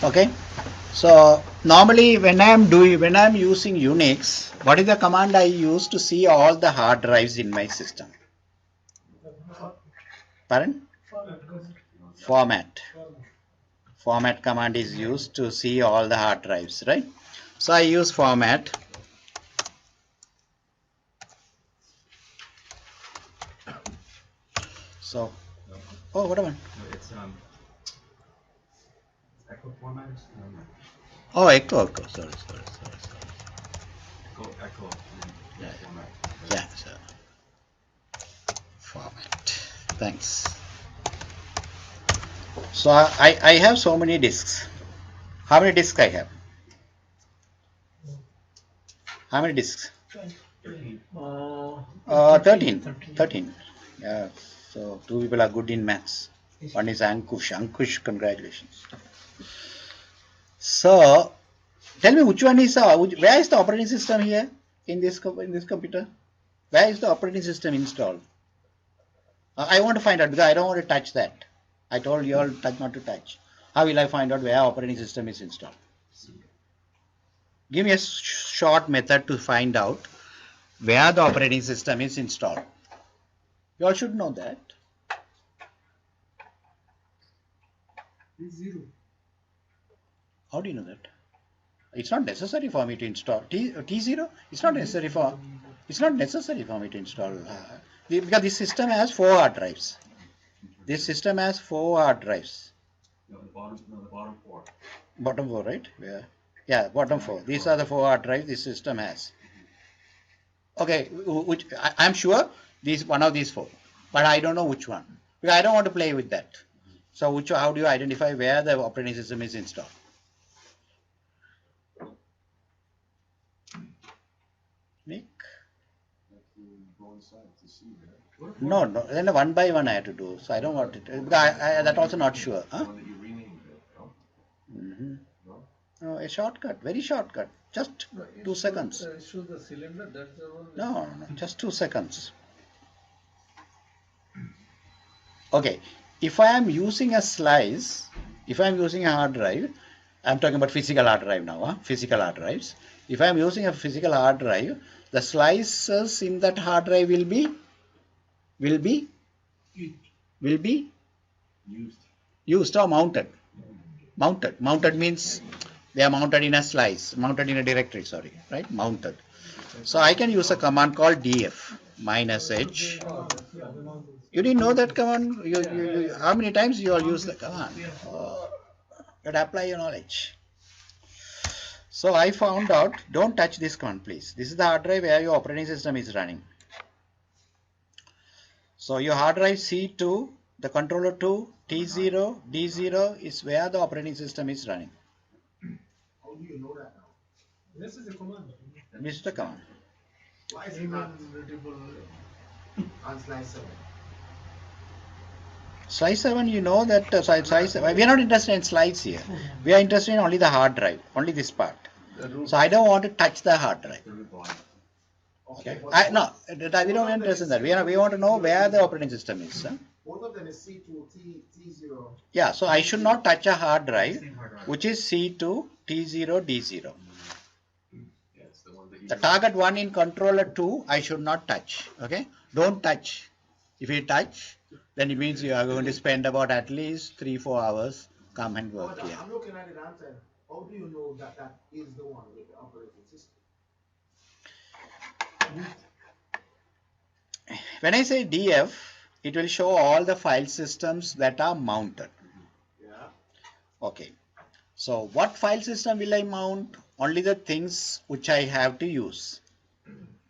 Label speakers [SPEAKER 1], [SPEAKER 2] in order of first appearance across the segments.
[SPEAKER 1] Okay. So normally when I'm using Unix, what is the command I use to see all the hard drives in my system? Pardon? Format. Format command is used to see all the hard drives, right? So I use format. So, oh, what one?
[SPEAKER 2] It's echo format.
[SPEAKER 1] Oh, echo. Sorry.
[SPEAKER 2] Echo.
[SPEAKER 1] Yeah,
[SPEAKER 2] Format.
[SPEAKER 1] yeah. So, format. Thanks. So I have so many disks. How many disks I have? How many disks? 13. 13. Yeah. So two people are good in maths. One is Ankush. Ankush, congratulations. So tell me which one is where is the operating system here in this computer? Where is the operating system installed? I want to find out because I don't want to touch that. I told you all not to touch. How will I find out where operating system is installed? Give me a short method to find out where the operating system is installed. You all should know that.
[SPEAKER 3] Zero.
[SPEAKER 1] How do you know that? It's not necessary for me to install T0. It's not necessary for. It's not necessary for me to install because this system has 4 hard drives. This system has 4 hard drives.
[SPEAKER 2] No, the bottom 4.
[SPEAKER 1] Bottom 4, right? Yeah, bottom 4. These are the 4 hard drives this system has. Okay, which I'm sure these one of these 4, but I don't know which one because I don't want to play with that. So how do you identify where the operating system is installed? Nick?
[SPEAKER 2] Go inside to see that.
[SPEAKER 1] No, then one by one I have to do. So I don't want it. That also not sure. Huh?
[SPEAKER 2] One that you renamed it. No?
[SPEAKER 1] Mm-hmm.
[SPEAKER 2] No?
[SPEAKER 1] No, a shortcut, very shortcut. Just 2 seconds.
[SPEAKER 3] Show the cylinder. That's the one.
[SPEAKER 1] No, just 2 seconds. Okay, if I am using a slice, if I am using a hard drive, I'm talking about physical hard drive now, physical hard drives. If I am using a physical hard drive, the slices in that hard drive will be used or mounted. Mounted means they are mounted in a slice, mounted in a directory, sorry, right? Mounted. So I can use a command called df -h. You didn't know that command? How many times you all use the command? Oh, that apply your knowledge. So I found out, don't touch this command, please. This is the hard drive where your operating system is running. So your hard drive C2, the controller 2, T0, D0 is where the operating system is running.
[SPEAKER 3] How do you know that now? This is a command.
[SPEAKER 1] This is the command.
[SPEAKER 3] Why is it not readable on slide 7?
[SPEAKER 1] Slide 7, you know that slide 7, we are not interested in slides here. We are interested in only the hard drive, only this part. So I don't want to touch the hard drive. Okay. No, we don't interest in that. We want to know where the operating system is.
[SPEAKER 3] Both of them is C2, T0.
[SPEAKER 1] Yeah, so I should not touch a hard drive which is C2, T0, D0. The target 1 in controller 2 I should not touch. Okay, don't touch. If you touch, then it means you are going to spend about at least 3-4 hours come and work here.
[SPEAKER 3] I'm looking at it answer. How do you know that that is the one with the operating system?
[SPEAKER 1] When I say DF, it will show all the file systems that are mounted.
[SPEAKER 3] Yeah.
[SPEAKER 1] Okay. So what file system will I mount? Only the things which I have to use.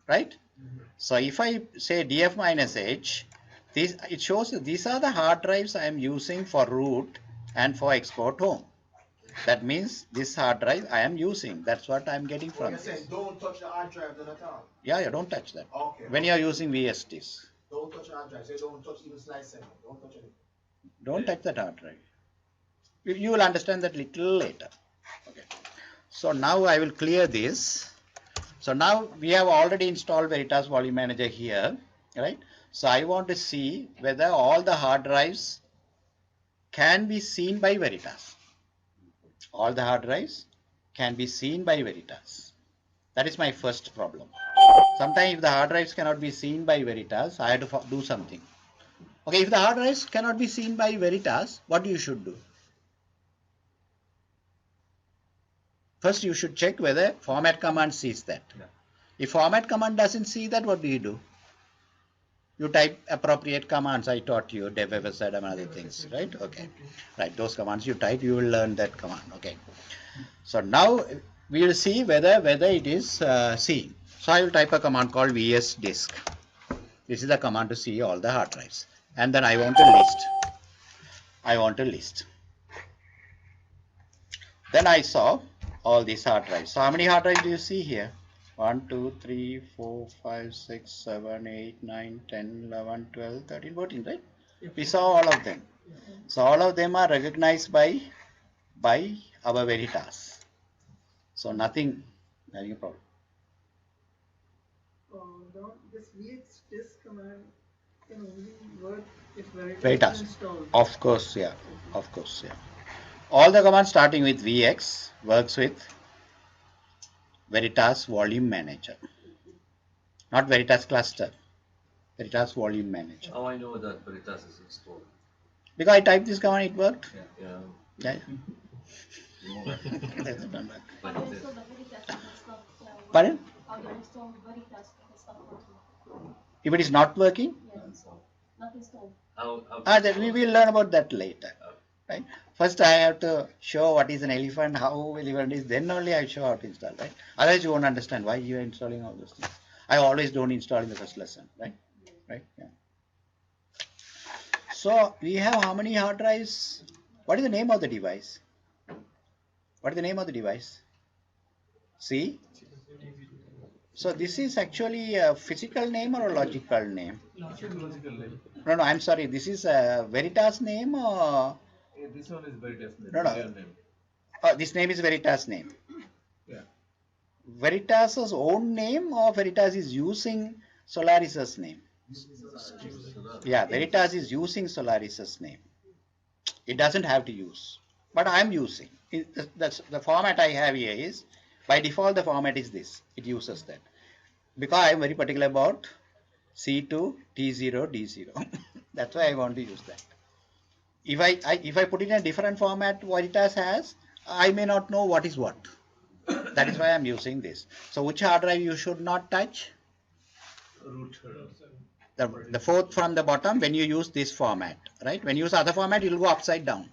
[SPEAKER 1] Right? So if I say DF -H, it shows these are the hard drives I am using for root and for export home. That means this hard drive I am using. That's what I am getting from
[SPEAKER 3] You're saying don't touch the hard drive then at all?
[SPEAKER 1] Yeah, don't touch that.
[SPEAKER 3] Okay.
[SPEAKER 1] When you are using VSTs.
[SPEAKER 3] Don't touch the hard drive. So don't touch even slide 7. Don't touch anything.
[SPEAKER 1] Don't touch that hard drive. You will understand that little later. Okay. So now I will clear this. So now we have already installed Veritas Volume Manager here, right? So I want to see whether all the hard drives can be seen by Veritas. all the hard drives can be seen by Veritas. That is my first problem. Sometimes if the hard drives cannot be seen by Veritas, I have to do something. Okay, if the hard drives cannot be seen by Veritas, what you should do? First, you should check whether format command sees that.
[SPEAKER 2] Yeah.
[SPEAKER 1] If format command doesn't see that, what do? You type appropriate commands. I taught you dev website and other things, right? Okay, right. Those commands you type, you will learn that command. Okay. So now we will see whether it is seen. So I will type a command called vs disk. This is the command to see all the hard drives, and then I want a list. Then I saw all these hard drives. So how many hard drives do you see here? 1, 2, 3, 4, 5, 6, 7, 8, 9, 10, 11, 12, 13, 14, right? We saw all of them. So all of them are recognized by our Veritas. So nothing problem.
[SPEAKER 4] This vx disk command can only work if Veritas
[SPEAKER 1] Veritas.
[SPEAKER 4] is installed.
[SPEAKER 1] Of course, yeah. All the commands starting with VX works with Veritas Volume Manager. Not Veritas Cluster. Veritas Volume Manager.
[SPEAKER 2] How I know that Veritas is installed?
[SPEAKER 1] Because I typed this command, it worked.
[SPEAKER 2] Yeah.
[SPEAKER 1] Yeah.
[SPEAKER 2] Remove that.
[SPEAKER 1] That's done that.
[SPEAKER 2] But
[SPEAKER 5] How do you
[SPEAKER 2] it-
[SPEAKER 5] install the Veritas if it's not
[SPEAKER 1] Pardon?
[SPEAKER 5] How do you install Veritas if it's not working?
[SPEAKER 1] If it is not working,
[SPEAKER 5] Yes, not installed.
[SPEAKER 2] How
[SPEAKER 1] then we will learn about that later. Right? First I have to show what is an elephant, how elephant is, then only I show how to install, right? Otherwise you won't understand why you are installing all those things. I always don't install in the first lesson, right? Right? Yeah. So we have how many hard drives? What is the name of the device? What is the name of the device? See? So this is actually a physical name or a logical name? No, I'm sorry. This is a Veritas name or?
[SPEAKER 2] This one is Veritas name.
[SPEAKER 1] No.
[SPEAKER 2] Real name.
[SPEAKER 1] This name is Veritas name.
[SPEAKER 2] Yeah.
[SPEAKER 1] Veritas's own name or Veritas is using Solaris's name? Yeah, Veritas is using Solaris's name. It doesn't have to use, but I'm using. The format I have here is, by default the format is this. It uses that. Because I am very particular about C2, T0, D0. That's why I want to use that. If I put in a different format Veritas has, I may not know what is what. That is why I'm using this. So which hard drive you should not touch? The fourth from the bottom when you use this format, right? When you use other format, it will go upside down.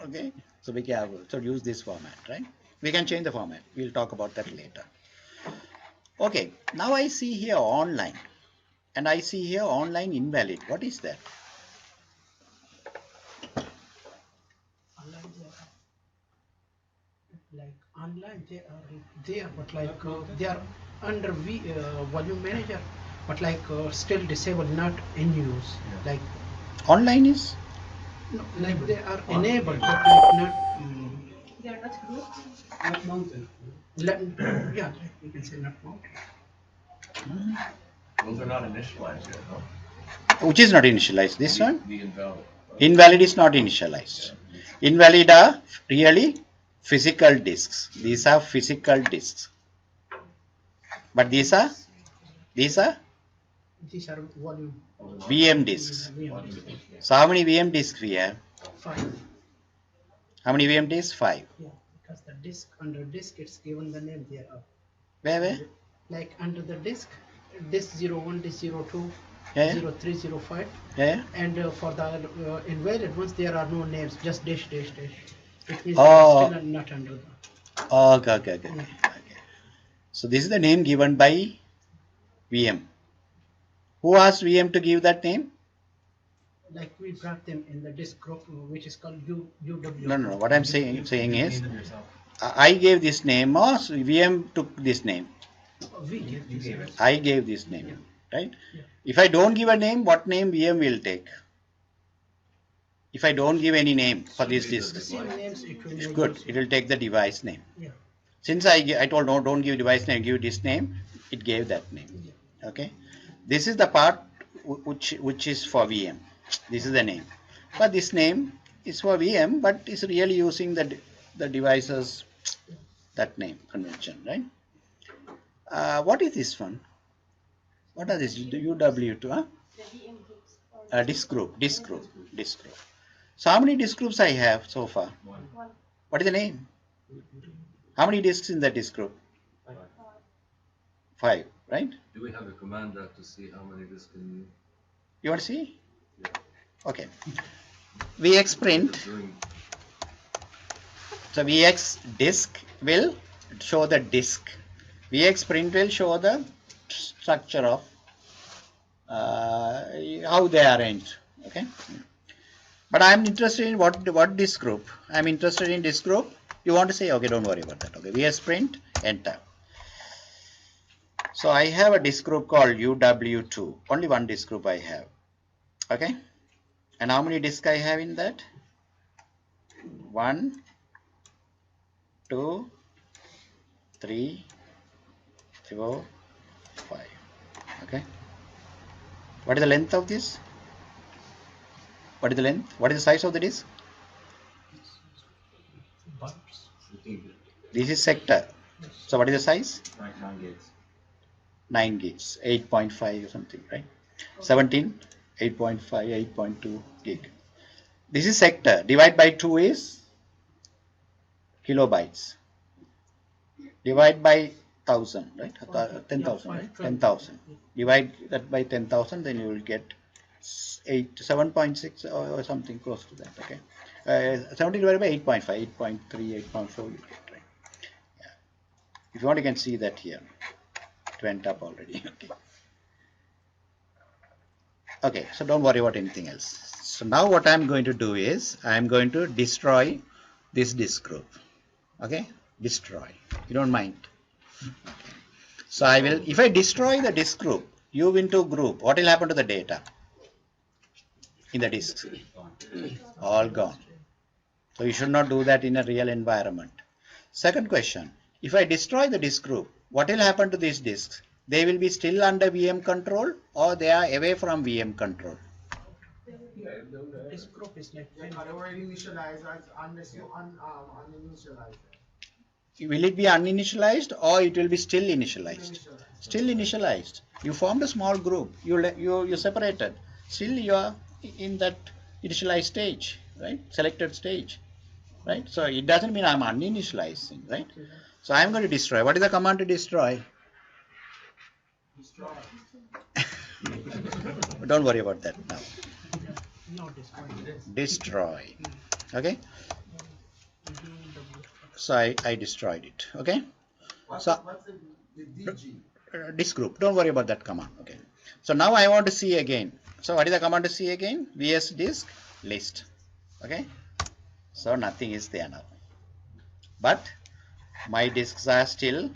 [SPEAKER 1] Okay? So be careful. So use this format, right? We can change the format. We'll talk about that later. Okay, now I see here online. And I see here online invalid. What is that?
[SPEAKER 4] Online they are there, but they are under volume manager, but still disabled, not in use.
[SPEAKER 2] Yeah.
[SPEAKER 1] Online is?
[SPEAKER 4] No, they are enabled, but not.
[SPEAKER 5] They are not grouped.
[SPEAKER 4] Not mounted. Yeah, you can say not mounted.
[SPEAKER 2] Those are not initialized yet, no?
[SPEAKER 1] Which is not initialized? This one?
[SPEAKER 2] The invalid.
[SPEAKER 1] Invalid is not initialized. Invalid are really physical disks. These are physical disks. But these are
[SPEAKER 4] These are volume.
[SPEAKER 1] VM disks.
[SPEAKER 4] VM disks.
[SPEAKER 1] So how many VM disks we have?
[SPEAKER 4] 5.
[SPEAKER 1] How many VM disks? 5.
[SPEAKER 4] Yeah, because the disk under disk it's given the name there.
[SPEAKER 1] Where?
[SPEAKER 4] Like under the disk 01, disk 02,
[SPEAKER 1] Yeah.
[SPEAKER 4] 03, 05,
[SPEAKER 1] Yeah.
[SPEAKER 4] and for the invalid ones there are no names, just dash. It means
[SPEAKER 1] Oh.
[SPEAKER 4] still not under the.
[SPEAKER 1] Okay. So this is the name given by VM. Who asked VM to give that name?
[SPEAKER 4] Like we brought them in the disk group, which is called UW.
[SPEAKER 1] No. What I'm saying is,
[SPEAKER 2] Name them yourself.
[SPEAKER 1] I gave this name or VM took this name.
[SPEAKER 4] We gave
[SPEAKER 2] You
[SPEAKER 4] this.
[SPEAKER 2] gave it.
[SPEAKER 1] I gave this name, right?
[SPEAKER 4] Yeah.
[SPEAKER 1] If I don't give a name, what name VM will take? If I don't give any name for this
[SPEAKER 4] The
[SPEAKER 1] disk,
[SPEAKER 4] same names it will
[SPEAKER 1] it's
[SPEAKER 4] make
[SPEAKER 1] good.
[SPEAKER 4] use.
[SPEAKER 1] It will take the device name.
[SPEAKER 4] Yeah.
[SPEAKER 1] Since I told no, don't give device name, give this name, it gave that name.
[SPEAKER 4] Yeah.
[SPEAKER 1] Okay. This is the part which is for VM. This is the name. But this name is for VM, but it's really using the the devices, that name convention, right? What is this one? What are this? UW2, huh?
[SPEAKER 5] The VM groups. Or
[SPEAKER 1] Disk group. So how many disk groups I have so far?
[SPEAKER 2] One.
[SPEAKER 5] one.
[SPEAKER 1] What is the name? How many disks in that disk group?
[SPEAKER 5] Uh,
[SPEAKER 1] 5, right?
[SPEAKER 6] Do we have a command to see how many disks can
[SPEAKER 1] You want to see?
[SPEAKER 6] Yeah.
[SPEAKER 1] Okay. VX print.
[SPEAKER 6] doing?
[SPEAKER 1] So VX disk will show the disk. VX print will show the structure of how they are arranged. Okay. But I am interested in what disk group. I am interested in disk group. You want to say, okay, don't worry about that. Okay, VS print, enter. So I have a disk group called UW2. Only one disk group I have. Okay. And how many disks I have in that? 1, 2, 3, 4, 5. Okay. What is the length of this? What is the length? What is the size of the disk? This is sector. So what is the size?
[SPEAKER 2] 9 gigs.
[SPEAKER 1] 9 gigs, 8.5 or something, right? 17, 8.5, 8.2 gig. This is sector. Divide by 2 is kilobytes. Divide by 1000, right? 10,000, right? 10,000. Divide that by 10,000, then you will get 7.6 or something close to that. Okay. 70 divided by 8.5, 8.3, 8.4 you get, right? Yeah. If you want, you can see that here. It went up already. Okay. Okay, so don't worry about anything else. So now what I'm going to do is I'm going to destroy this disk group. Okay, destroy. You don't mind. Okay. So I will, if I destroy the disk group, U into group, what will happen to the data in the disks? All gone. So you should not do that in a real environment. Second question, if I destroy the disk group, what will happen to these disks? They will be still under VM control or they are away from VM control?
[SPEAKER 4] This group is like
[SPEAKER 3] Yeah, they were initialized unless you uninitialize them.
[SPEAKER 1] Will it be uninitialized or it will be still initialized?
[SPEAKER 3] Initialized.
[SPEAKER 1] Still initialized. You formed a small group. You separated. Still you are in that initialized stage, right? Selected stage, right? So it doesn't mean I'm uninitializing, right? So I'm going to destroy. What is the command to destroy?
[SPEAKER 3] Destroy.
[SPEAKER 1] Don't worry about that now.
[SPEAKER 4] no destroy.
[SPEAKER 1] Destroy. Okay. So I destroyed it. Okay.
[SPEAKER 3] What's
[SPEAKER 1] So-
[SPEAKER 3] the DG?
[SPEAKER 1] Disk group. Don't worry about that command. Okay. So now I want to see again. So what is the command to see again? VS disk list. Okay. So nothing is there now. But my disks are still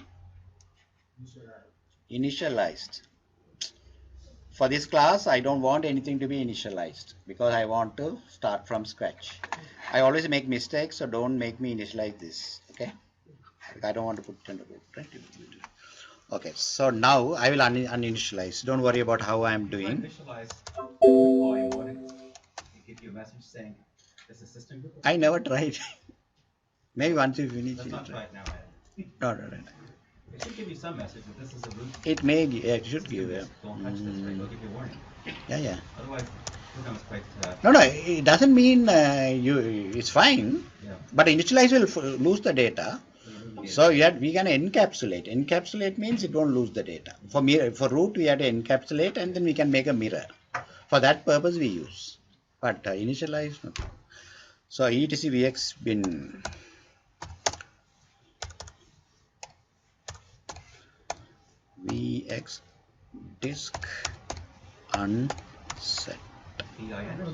[SPEAKER 1] initialized. For this class, I don't want anything to be initialized because I want to start from scratch. I always make mistakes, so don't make me initialize this. Okay. I don't want to put it in the group, right? Okay, so now I will uninitialize. Don't worry about how I am doing.
[SPEAKER 7] Initialize volume, what it give you a message saying this is system group?
[SPEAKER 1] I never tried. Maybe once you finish
[SPEAKER 7] Let's
[SPEAKER 1] it.
[SPEAKER 7] not try it now. Ed.
[SPEAKER 1] No.
[SPEAKER 7] It should give you some message that this is a root.
[SPEAKER 1] It may, yeah, it should give. Yeah.
[SPEAKER 7] Don't touch this, right? They'll give you a warning.
[SPEAKER 1] Yeah.
[SPEAKER 7] Otherwise, the program is quite.
[SPEAKER 1] No, it doesn't mean it's fine.
[SPEAKER 7] Yeah.
[SPEAKER 1] But initialize will lose the data. So we can encapsulate. Encapsulate means it won't lose the data. For root, we have to encapsulate and then we can make a mirror. For that purpose, we use. But initialize, no. So etc vx bin vx disk unset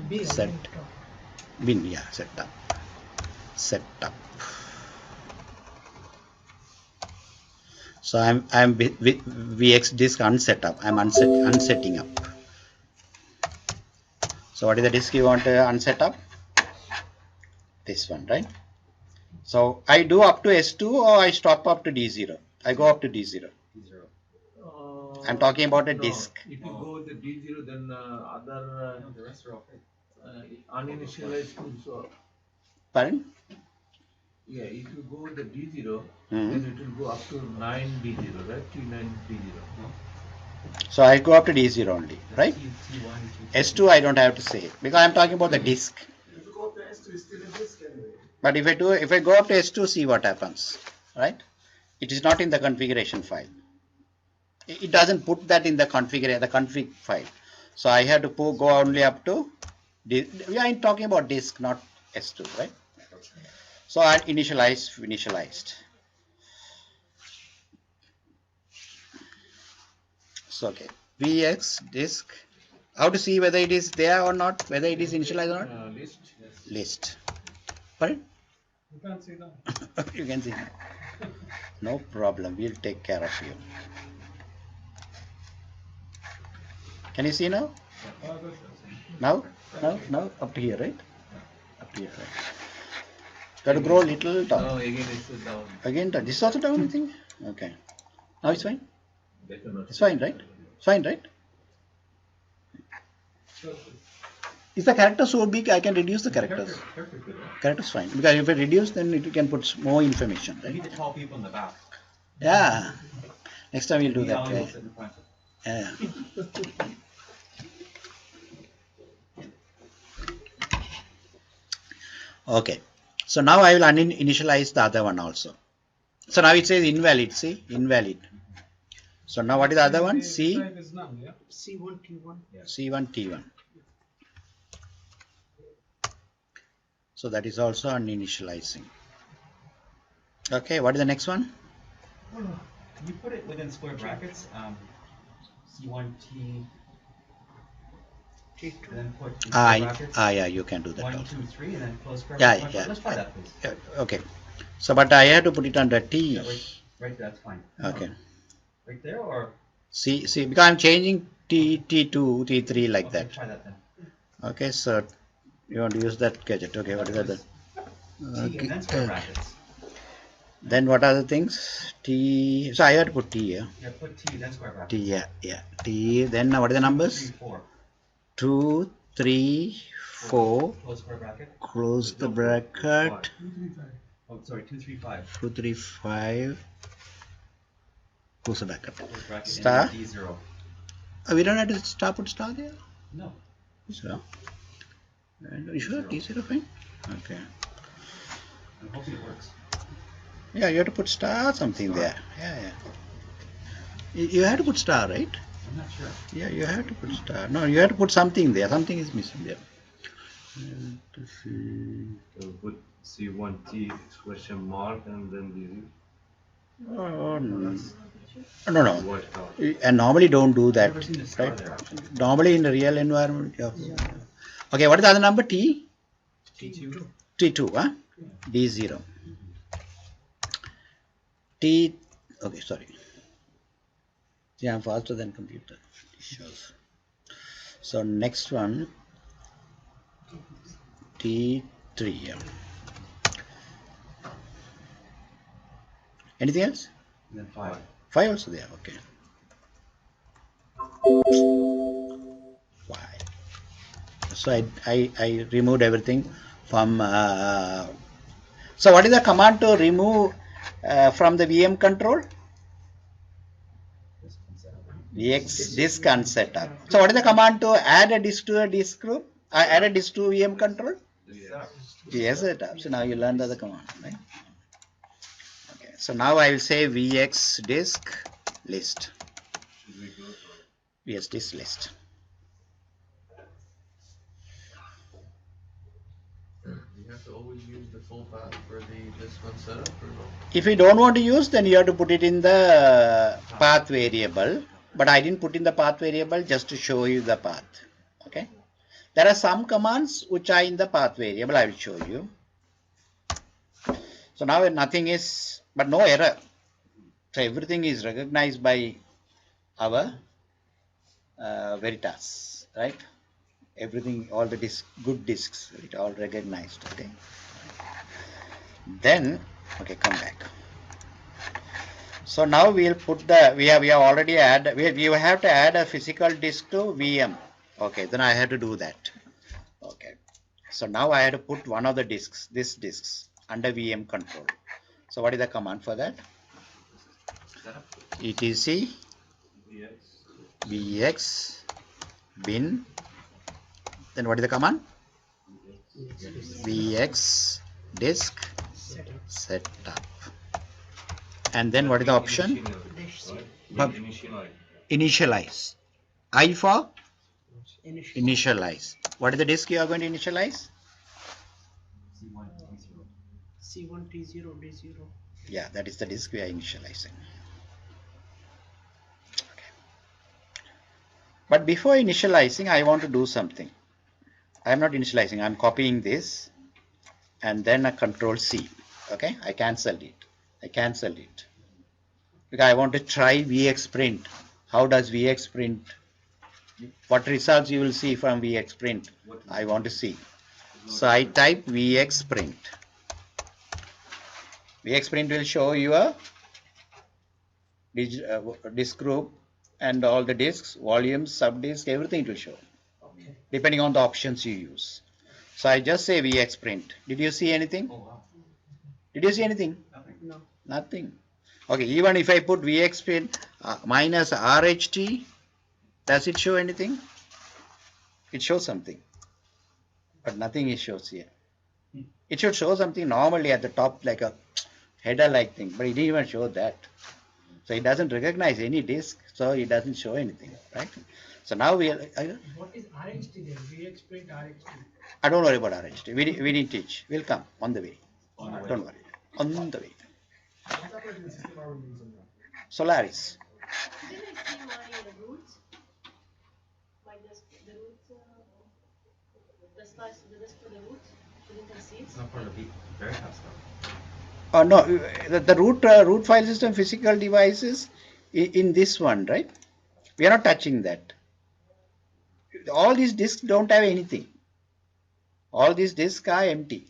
[SPEAKER 7] PIN.
[SPEAKER 1] set bin, yeah, setup. So I'm with vx disk unset up. I'm unsetting up. So what is the disk you want to unset up? This one, right? So I do up to S2 or I stop up to D0? I go up to D0. I'm talking about a disk.
[SPEAKER 2] If you go with the D0, then other
[SPEAKER 7] The rest are okay.
[SPEAKER 2] uninitialized tools.
[SPEAKER 1] Pardon?
[SPEAKER 2] Yeah, if you go with the D0,
[SPEAKER 1] Hmm.
[SPEAKER 2] then it will go up to 9 D0, right? T9 D0.
[SPEAKER 1] So I go up to D0 only, right?
[SPEAKER 7] T1,
[SPEAKER 1] S2 I don't have to say because I'm talking about the disk.
[SPEAKER 3] If you go up to S2, it's still a disk anyway.
[SPEAKER 1] But if I go up to S2, see what happens, right? It is not in the configuration file. It doesn't put that in the config file. So I have to go only up to, we are talking about disk, not S2, right? So I initialized. So okay, VX disk. How to see whether it is there or not, whether it is initialized or not?
[SPEAKER 2] List.
[SPEAKER 1] List. Pardon?
[SPEAKER 8] You can't see that.
[SPEAKER 1] You can see. No problem. We'll take care of you. Can you see now?
[SPEAKER 8] Oh, good.
[SPEAKER 1] Now, up to here, right? Up to here, right? Got to grow a little down.
[SPEAKER 2] No, again it's down.
[SPEAKER 1] Again, this is also down, you think? Okay. Now it's fine.
[SPEAKER 2] Better
[SPEAKER 1] It's fine, right? It's fine, right?
[SPEAKER 8] Good.
[SPEAKER 1] Is the character so big? I can reduce the characters.
[SPEAKER 7] Perfect.
[SPEAKER 1] Characters fine because if I reduce, then it can put more information,
[SPEAKER 7] You need
[SPEAKER 1] right?
[SPEAKER 7] the tall people in the back.
[SPEAKER 1] Yeah. Next time we'll do
[SPEAKER 7] We
[SPEAKER 1] that.
[SPEAKER 7] all will
[SPEAKER 1] Right?
[SPEAKER 7] sit in front.
[SPEAKER 1] Yeah. Okay. So now I will initialize the other one also. So now it says invalid. See, invalid. So now what is the other one? C,
[SPEAKER 8] Type is none, yeah?
[SPEAKER 4] C1, T1.
[SPEAKER 1] C1, T1. So that is also an initializing. Okay, what is the next one?
[SPEAKER 7] Can you put it within square brackets? C1, T,
[SPEAKER 4] T2.
[SPEAKER 7] and then put in square brackets.
[SPEAKER 1] Yeah, you can do that
[SPEAKER 7] 1,
[SPEAKER 1] also.
[SPEAKER 7] 2, 3, and then close square
[SPEAKER 1] Yeah,
[SPEAKER 7] brackets.
[SPEAKER 1] yeah.
[SPEAKER 7] Let's try that, please.
[SPEAKER 1] Yeah, okay. So, but I have to put it under T.
[SPEAKER 7] Yeah, right there, that's fine.
[SPEAKER 1] Okay.
[SPEAKER 7] Right there, or?
[SPEAKER 1] See, because I'm changing T2, T3 like
[SPEAKER 7] Okay,
[SPEAKER 1] that.
[SPEAKER 7] try that then.
[SPEAKER 1] Okay, so you want to use that gadget. Okay, what is that?
[SPEAKER 7] T and then square brackets.
[SPEAKER 1] Then what are the things? T. So I have to put T here.
[SPEAKER 7] Yeah, put T, then square brackets.
[SPEAKER 1] T, yeah. T. Then what are the
[SPEAKER 7] 3,
[SPEAKER 1] numbers?
[SPEAKER 7] 4.
[SPEAKER 1] 2, 3, 4.
[SPEAKER 7] Close square bracket.
[SPEAKER 1] Close the bracket.
[SPEAKER 8] 235.
[SPEAKER 7] Oh, sorry, 2, 3, 5.
[SPEAKER 1] 2, 3, 5. Close the bracket.
[SPEAKER 7] Close bracket.
[SPEAKER 1] Star.
[SPEAKER 7] And then D0.
[SPEAKER 1] We don't have to put star there.
[SPEAKER 7] No.
[SPEAKER 1] So. And you sure T0 fine? Okay.
[SPEAKER 7] I'm hoping it works.
[SPEAKER 1] Yeah, you have to put star something there. Yeah. You have to put star, right?
[SPEAKER 7] I'm not sure.
[SPEAKER 1] Yeah, you have to put star. No, you have to put something there. Something is missing there.
[SPEAKER 6] So put C1T exclamation mark and then
[SPEAKER 1] Oh, no.
[SPEAKER 6] the
[SPEAKER 1] No.
[SPEAKER 6] watch out.
[SPEAKER 1] And normally don't do that,
[SPEAKER 7] Never seen a star
[SPEAKER 1] right?
[SPEAKER 7] there, actually.
[SPEAKER 1] Normally in the real environment. Yeah. Okay, what is the other number? T?
[SPEAKER 7] T2.
[SPEAKER 1] T2, huh? D0. T, okay, sorry. See, I'm faster than computer. It shows. So next one, T3. Yeah. Anything else?
[SPEAKER 7] And then 5.
[SPEAKER 1] 5 also there, okay. 5. So I removed everything from, so what is the command to remove from the VM control?
[SPEAKER 7] This one set up.
[SPEAKER 1] VX disk and setup. So what is the command to add a disk to a disk group? Add a disk to VM control? Yes, setup. So now you learned the other command, right? Okay. So now I will say VX disk list.
[SPEAKER 6] Should we go for
[SPEAKER 1] VX disk list.
[SPEAKER 6] you have to always use the full path for this one setup or no?
[SPEAKER 1] If you don't want to use, then you have to put it in the path variable. But I didn't put in the path variable just to show you the path. Okay. There are some commands which are in the path variable. I will show you. So now nothing is, but no error. So everything is recognized by our Veritas, right? Everything, all the good disks, it all recognized. Okay. Then, okay, come back. So now we'll put the, we have already add, we have to add a physical disk to VM. Okay, then I have to do that. Okay. So now I have to put one of the disks, this disks, under VM control. So what is the command for that?
[SPEAKER 7] Setup.
[SPEAKER 1] etc
[SPEAKER 2] VX.
[SPEAKER 1] bx bin, then what is the command? Vx disk
[SPEAKER 4] Setup.
[SPEAKER 1] setup, and then what is the option?
[SPEAKER 4] Dash C.
[SPEAKER 1] But
[SPEAKER 2] Initialize.
[SPEAKER 1] initialize. I for
[SPEAKER 4] Initial.
[SPEAKER 1] initialize. What is the disk you are going to initialize?
[SPEAKER 7] C1, T0.
[SPEAKER 4] C1 T0 D0.
[SPEAKER 1] Yeah, that is the disk we are initializing. Okay. But before initializing, I want to do something. I am not initializing, I am copying this and then a control C. Okay, I cancelled it. I cancelled it. Because I want to try VX print. How does VX print? What results you will see from VX print? I want to see. So I type VX print. VX print will show you a disk group and all the disks, volumes, subdisk, everything it will show,
[SPEAKER 4] Okay.
[SPEAKER 1] depending on the options you use. So I just say VX print. Did you see anything?
[SPEAKER 7] Oh wow.
[SPEAKER 1] Did you see anything?
[SPEAKER 7] Nothing.
[SPEAKER 4] No.
[SPEAKER 1] Nothing. Okay, even if I put VX print minus RHT, does it show anything? It shows something, but nothing it shows here. It should show something normally at the top, like a header like thing, but it didn't even show that. So it doesn't recognize any disk, so it doesn't show anything, right? So now we are,
[SPEAKER 8] What is RHT then? We explained RHT.
[SPEAKER 1] I don't worry about RHT. We didn't teach. We'll come on the way.
[SPEAKER 7] On the way.
[SPEAKER 1] Don't worry. On the way.
[SPEAKER 3] What operating system are we using now?
[SPEAKER 1] Solaris.
[SPEAKER 5] Can I see my roots? My disk, the roots, the slice, the disk for the roots, within the seeds?
[SPEAKER 7] It's not part of the Veritas stuff.
[SPEAKER 1] No, the root file system physical devices in this one, right? We are not touching that. All these disks don't have anything. All these disks are empty.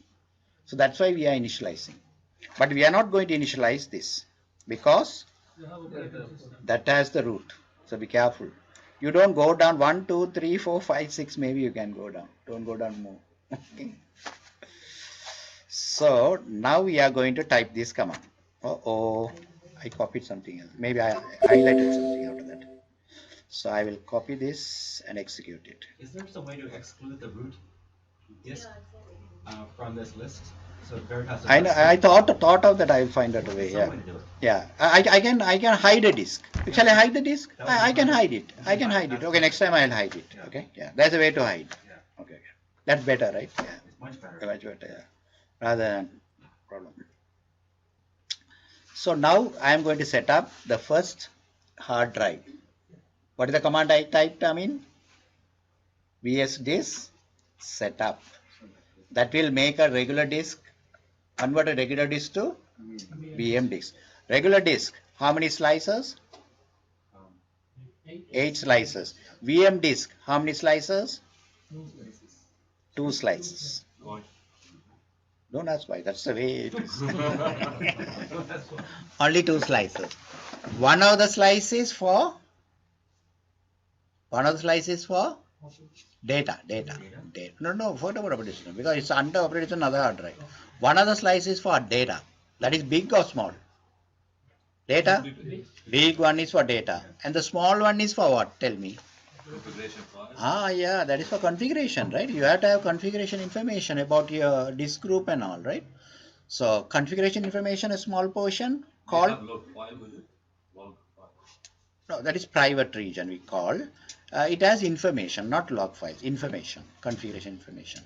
[SPEAKER 1] So that's why we are initializing. But we are not going to initialize this because
[SPEAKER 8] You have operating system.
[SPEAKER 1] that has the root. So be careful. You don't go down 1, 2, 3, 4, 5, 6. Maybe you can go down. Don't go down more. Okay. So now we are going to type this command. I copied something else. Maybe I highlighted something after that. So I will copy this and execute it.
[SPEAKER 7] Is there some way to exclude the root disk
[SPEAKER 5] Yeah, exactly.
[SPEAKER 7] from this list? So Veritas.
[SPEAKER 1] I know, I thought of that. I will find out a way.
[SPEAKER 7] Some
[SPEAKER 1] Yeah,
[SPEAKER 7] way to do it.
[SPEAKER 1] yeah. I can hide a disk. Shall I hide the disk? I can hide it. I can hide it. Okay, next time I'll hide it. Okay, yeah. There's a way to hide.
[SPEAKER 7] Yeah.
[SPEAKER 1] Okay, that's better, right? Yeah,
[SPEAKER 7] It's much better.
[SPEAKER 1] much better. Yeah, rather than problem. So now I am going to set up the first hard drive. What is the command I typed? I mean, VS disk setup. That will make a regular disk, convert a regular disk to VM disk. Regular disk, how many slices? 8 slices. VM disk, how many slices? 2 slices. Don't ask why, that's the way it is. Only 2 slices. One of the slices for data. No, for the operating system, because it's under operating system, another hard drive. One of the slices for data. That is big or small? Data? Big one is for data. And the small one is for what? Tell me. Yeah, that is for configuration, right? You have to have configuration information about your disk group and all, right? So configuration information, a small portion called, no, that is private region we call. It has information, not log files, information, configuration information.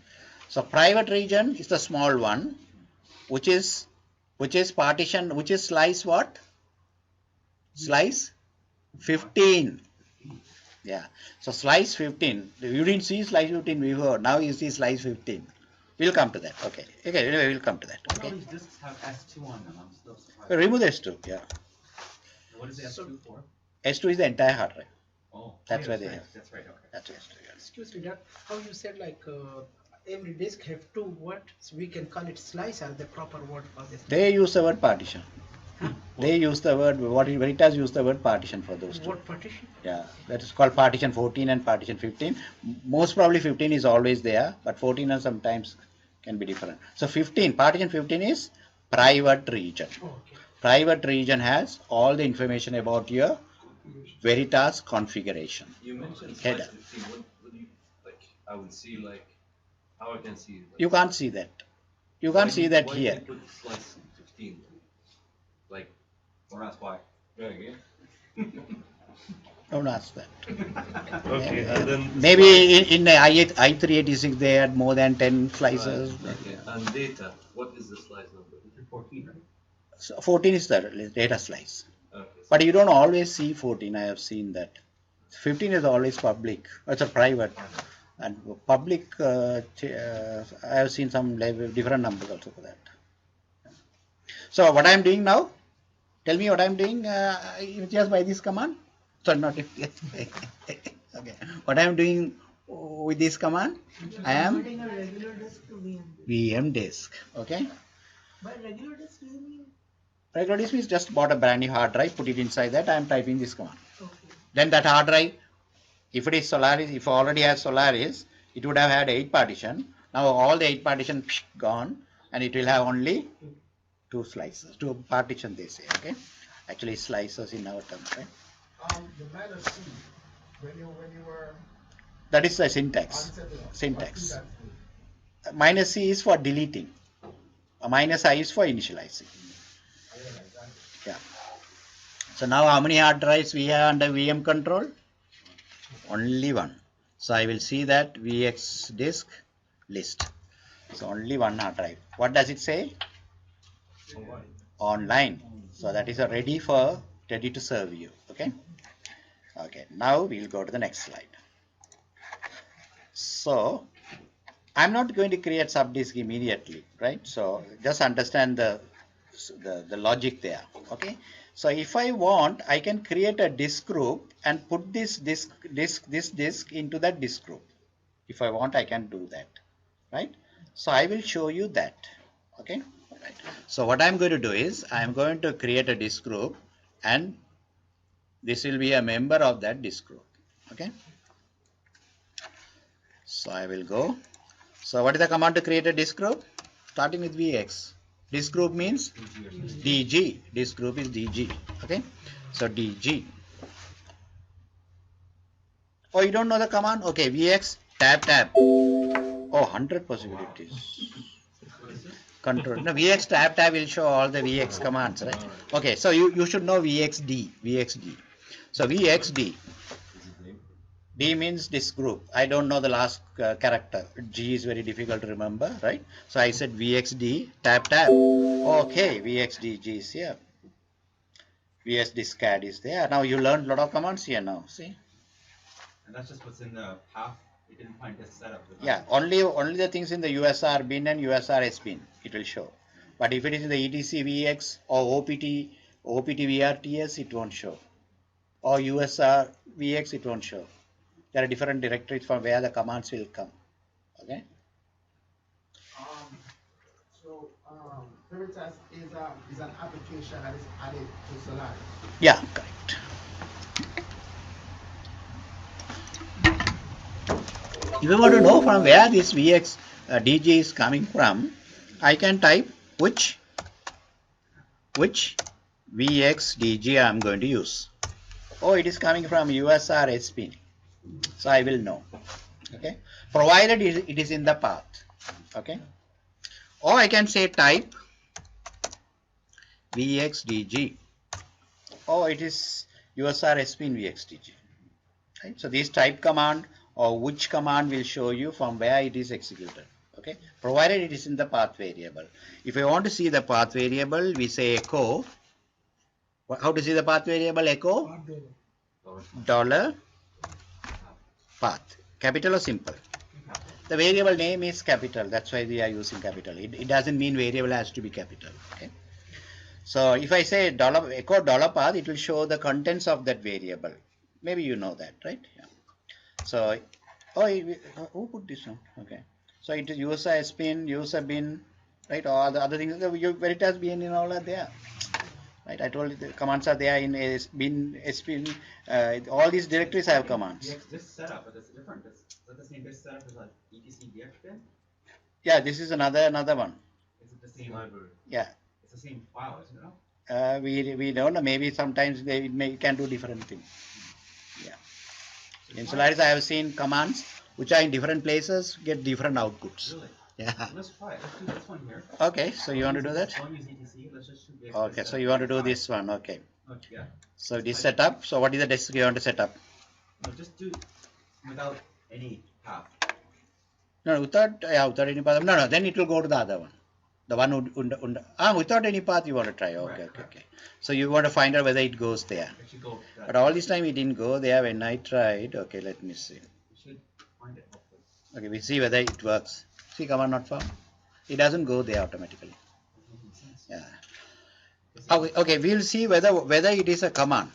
[SPEAKER 1] So private region is the small one, which is partition, which is slice what? Slice 15. Yeah. So slice 15. You didn't see slice 15 before. Now you see slice 15. We'll come to that. Okay. Okay. Anyway, we'll come to that.
[SPEAKER 7] All
[SPEAKER 1] Okay.
[SPEAKER 7] these disks have S2 on them. I'm still surprised.
[SPEAKER 1] Remove the S2. Yeah.
[SPEAKER 7] What is the S2 for?
[SPEAKER 1] S2 is the entire hard drive.
[SPEAKER 7] Oh,
[SPEAKER 1] That's
[SPEAKER 7] yeah,
[SPEAKER 1] where they
[SPEAKER 7] right.
[SPEAKER 1] have.
[SPEAKER 7] That's right. Okay.
[SPEAKER 1] That's S2. Yeah.
[SPEAKER 4] Excuse me, that how you said like every disk have 2 what? So we can call it slice or the proper word for this?
[SPEAKER 1] They use the word partition. They use the word, Veritas use the word partition for those two.
[SPEAKER 4] What partition?
[SPEAKER 1] Yeah, that is called partition 14 and partition 15. Most probably 15 is always there, but 14 and sometimes can be different. So 15, partition 15 is private region.
[SPEAKER 4] Okay.
[SPEAKER 1] Private region has all the information about your Veritas configuration.
[SPEAKER 6] You mentioned
[SPEAKER 1] Header.
[SPEAKER 6] slice 15. What do you like? I would see like how I can see it.
[SPEAKER 1] You can't see that. You
[SPEAKER 6] Why
[SPEAKER 1] can't see
[SPEAKER 6] you-
[SPEAKER 1] that
[SPEAKER 6] why
[SPEAKER 1] here.
[SPEAKER 6] You put slice 15. Like,
[SPEAKER 7] Or ask why.
[SPEAKER 6] yeah, yeah.
[SPEAKER 1] Don't ask that.
[SPEAKER 6] Okay, and then
[SPEAKER 1] Maybe in the I386 they had more than 10 slices.
[SPEAKER 6] Right, okay, and data. What is the slice number?
[SPEAKER 7] 14, right?
[SPEAKER 1] So 14 is the data slice.
[SPEAKER 6] Okay.
[SPEAKER 1] But you don't always see 14. I have seen that. 15 is always public. It's a private. And public, I have seen some different numbers also for that. So what I am doing now? Tell me what I am doing just by this command. Sorry, not if. Okay. What I am doing with this command? I am
[SPEAKER 9] Converting a regular disk to VM.
[SPEAKER 1] VM disk. Okay.
[SPEAKER 9] By regular disk, you mean?
[SPEAKER 1] Regular disk means just bought a brand new hard drive, put it inside that. I am typing this command.
[SPEAKER 9] Okay.
[SPEAKER 1] Then that hard drive, if it is Solaris, if already has Solaris, it would have had 8 partition. Now all the 8 partition gone, and it will have only 2 slices, 2 partition they say. Okay. Actually slices in our terms, right?
[SPEAKER 3] The minus C, when you were
[SPEAKER 1] That is the syntax.
[SPEAKER 3] unsettled.
[SPEAKER 1] Syntax.
[SPEAKER 3] What does
[SPEAKER 1] Minus C is for deleting. A minus I is for initializing.
[SPEAKER 3] that mean?
[SPEAKER 1] Yeah. So now how many hard drives we have under VM control? Only one. So I will see that VX disk list. So only one hard drive. What does it say? Online. So that is a ready to serve you. Okay. Okay. Now we'll go to the next slide. So I'm not going to create subdisk immediately, right? So just understand the logic there. Okay. So if I want, I can create a disk group and put this disk into that disk group. If I want, I can do that, right? So I will show you that. Okay. Right. So what I'm going to do is I'm going to create a disk group, and this will be a member of that disk group. Okay. So I will go. So what is the command to create a disk group? Starting with VX. Disk group means DG. Disk group is DG. Okay. So DG. Oh, you don't know the command? Okay. VX tab. Oh, 100 possibilities. Control. No, VX tab will show all the VX commands, right? Okay. So you should know VXD. So VXD. D means disk group. I don't know the last character. G is very difficult to remember, right? So I said VXD tab. Okay, VXD G is here. VS discard is there. Now you learned a lot of commands here now. See?
[SPEAKER 7] And that's just what's in the path. We didn't find disk setup.
[SPEAKER 1] Yeah, only the things in the USR bin and USR bin it will show. But if it is in the ETC VX or OPT VRTS, it won't show. Or USR VX, it won't show. There are different directories from where the commands will come. Okay.
[SPEAKER 3] So Veritas is an application that is added to Solaris.
[SPEAKER 1] Yeah, correct. If you want to know from where this VX DG is coming from, I can type which VX DG I am going to use. Oh, it is coming from USR SP. So I will know. Okay. Provided it is in the path. Okay. Or I can say type VXDG. Oh, it is USR SP in VXDG. Right. So this type command or which command will show you from where it is executed. Okay. Provided it is in the path variable. If I want to see the path variable, we say echo. How to see the path variable? Echo dollar path. Capital or simple? The variable name is capital. That's why we are using capital. It doesn't mean variable has to be capital. Okay. So if I say echo dollar path, it will show the contents of that variable. Maybe you know that, right? Yeah. So, who put this on? Okay. So it is user spin, user bin, right? All the other things. Veritas bin and all are there. Right, I told you the commands are there in bin, spin, all these directories have commands.
[SPEAKER 7] VX disk setup, but it's different. Is that the same disk setup as like ETC VX bin?
[SPEAKER 1] Yeah, this is another one.
[SPEAKER 7] Is it the same library?
[SPEAKER 1] Yeah.
[SPEAKER 7] It's the same file, isn't it? No?
[SPEAKER 1] We don't know. Maybe sometimes they can do different things. Yeah. In Solaris, I have seen commands which are in different places get different outputs.
[SPEAKER 7] Really?
[SPEAKER 1] Yeah.
[SPEAKER 7] Let's try it. Let's do this one here.
[SPEAKER 1] Okay. So you want to do that?
[SPEAKER 7] Don't use ETC. Let's just shoot the
[SPEAKER 1] Okay. So you want to do this one? Okay.
[SPEAKER 7] Okay, yeah.
[SPEAKER 1] So this setup. So what is the disk you want to set up?
[SPEAKER 7] No, just do without any path.
[SPEAKER 1] No, without any path. No. Then it will go to the other one. The one without any path you want to try. Okay. Okay. So you want to find out whether it goes there.
[SPEAKER 7] It should go.
[SPEAKER 1] But all this time it didn't go there when I tried. Okay, let me see.
[SPEAKER 7] You should find it hopefully.
[SPEAKER 1] Okay, we see whether it works. See command not found. It doesn't go there automatically. Yeah. Okay, we'll see whether it is a command.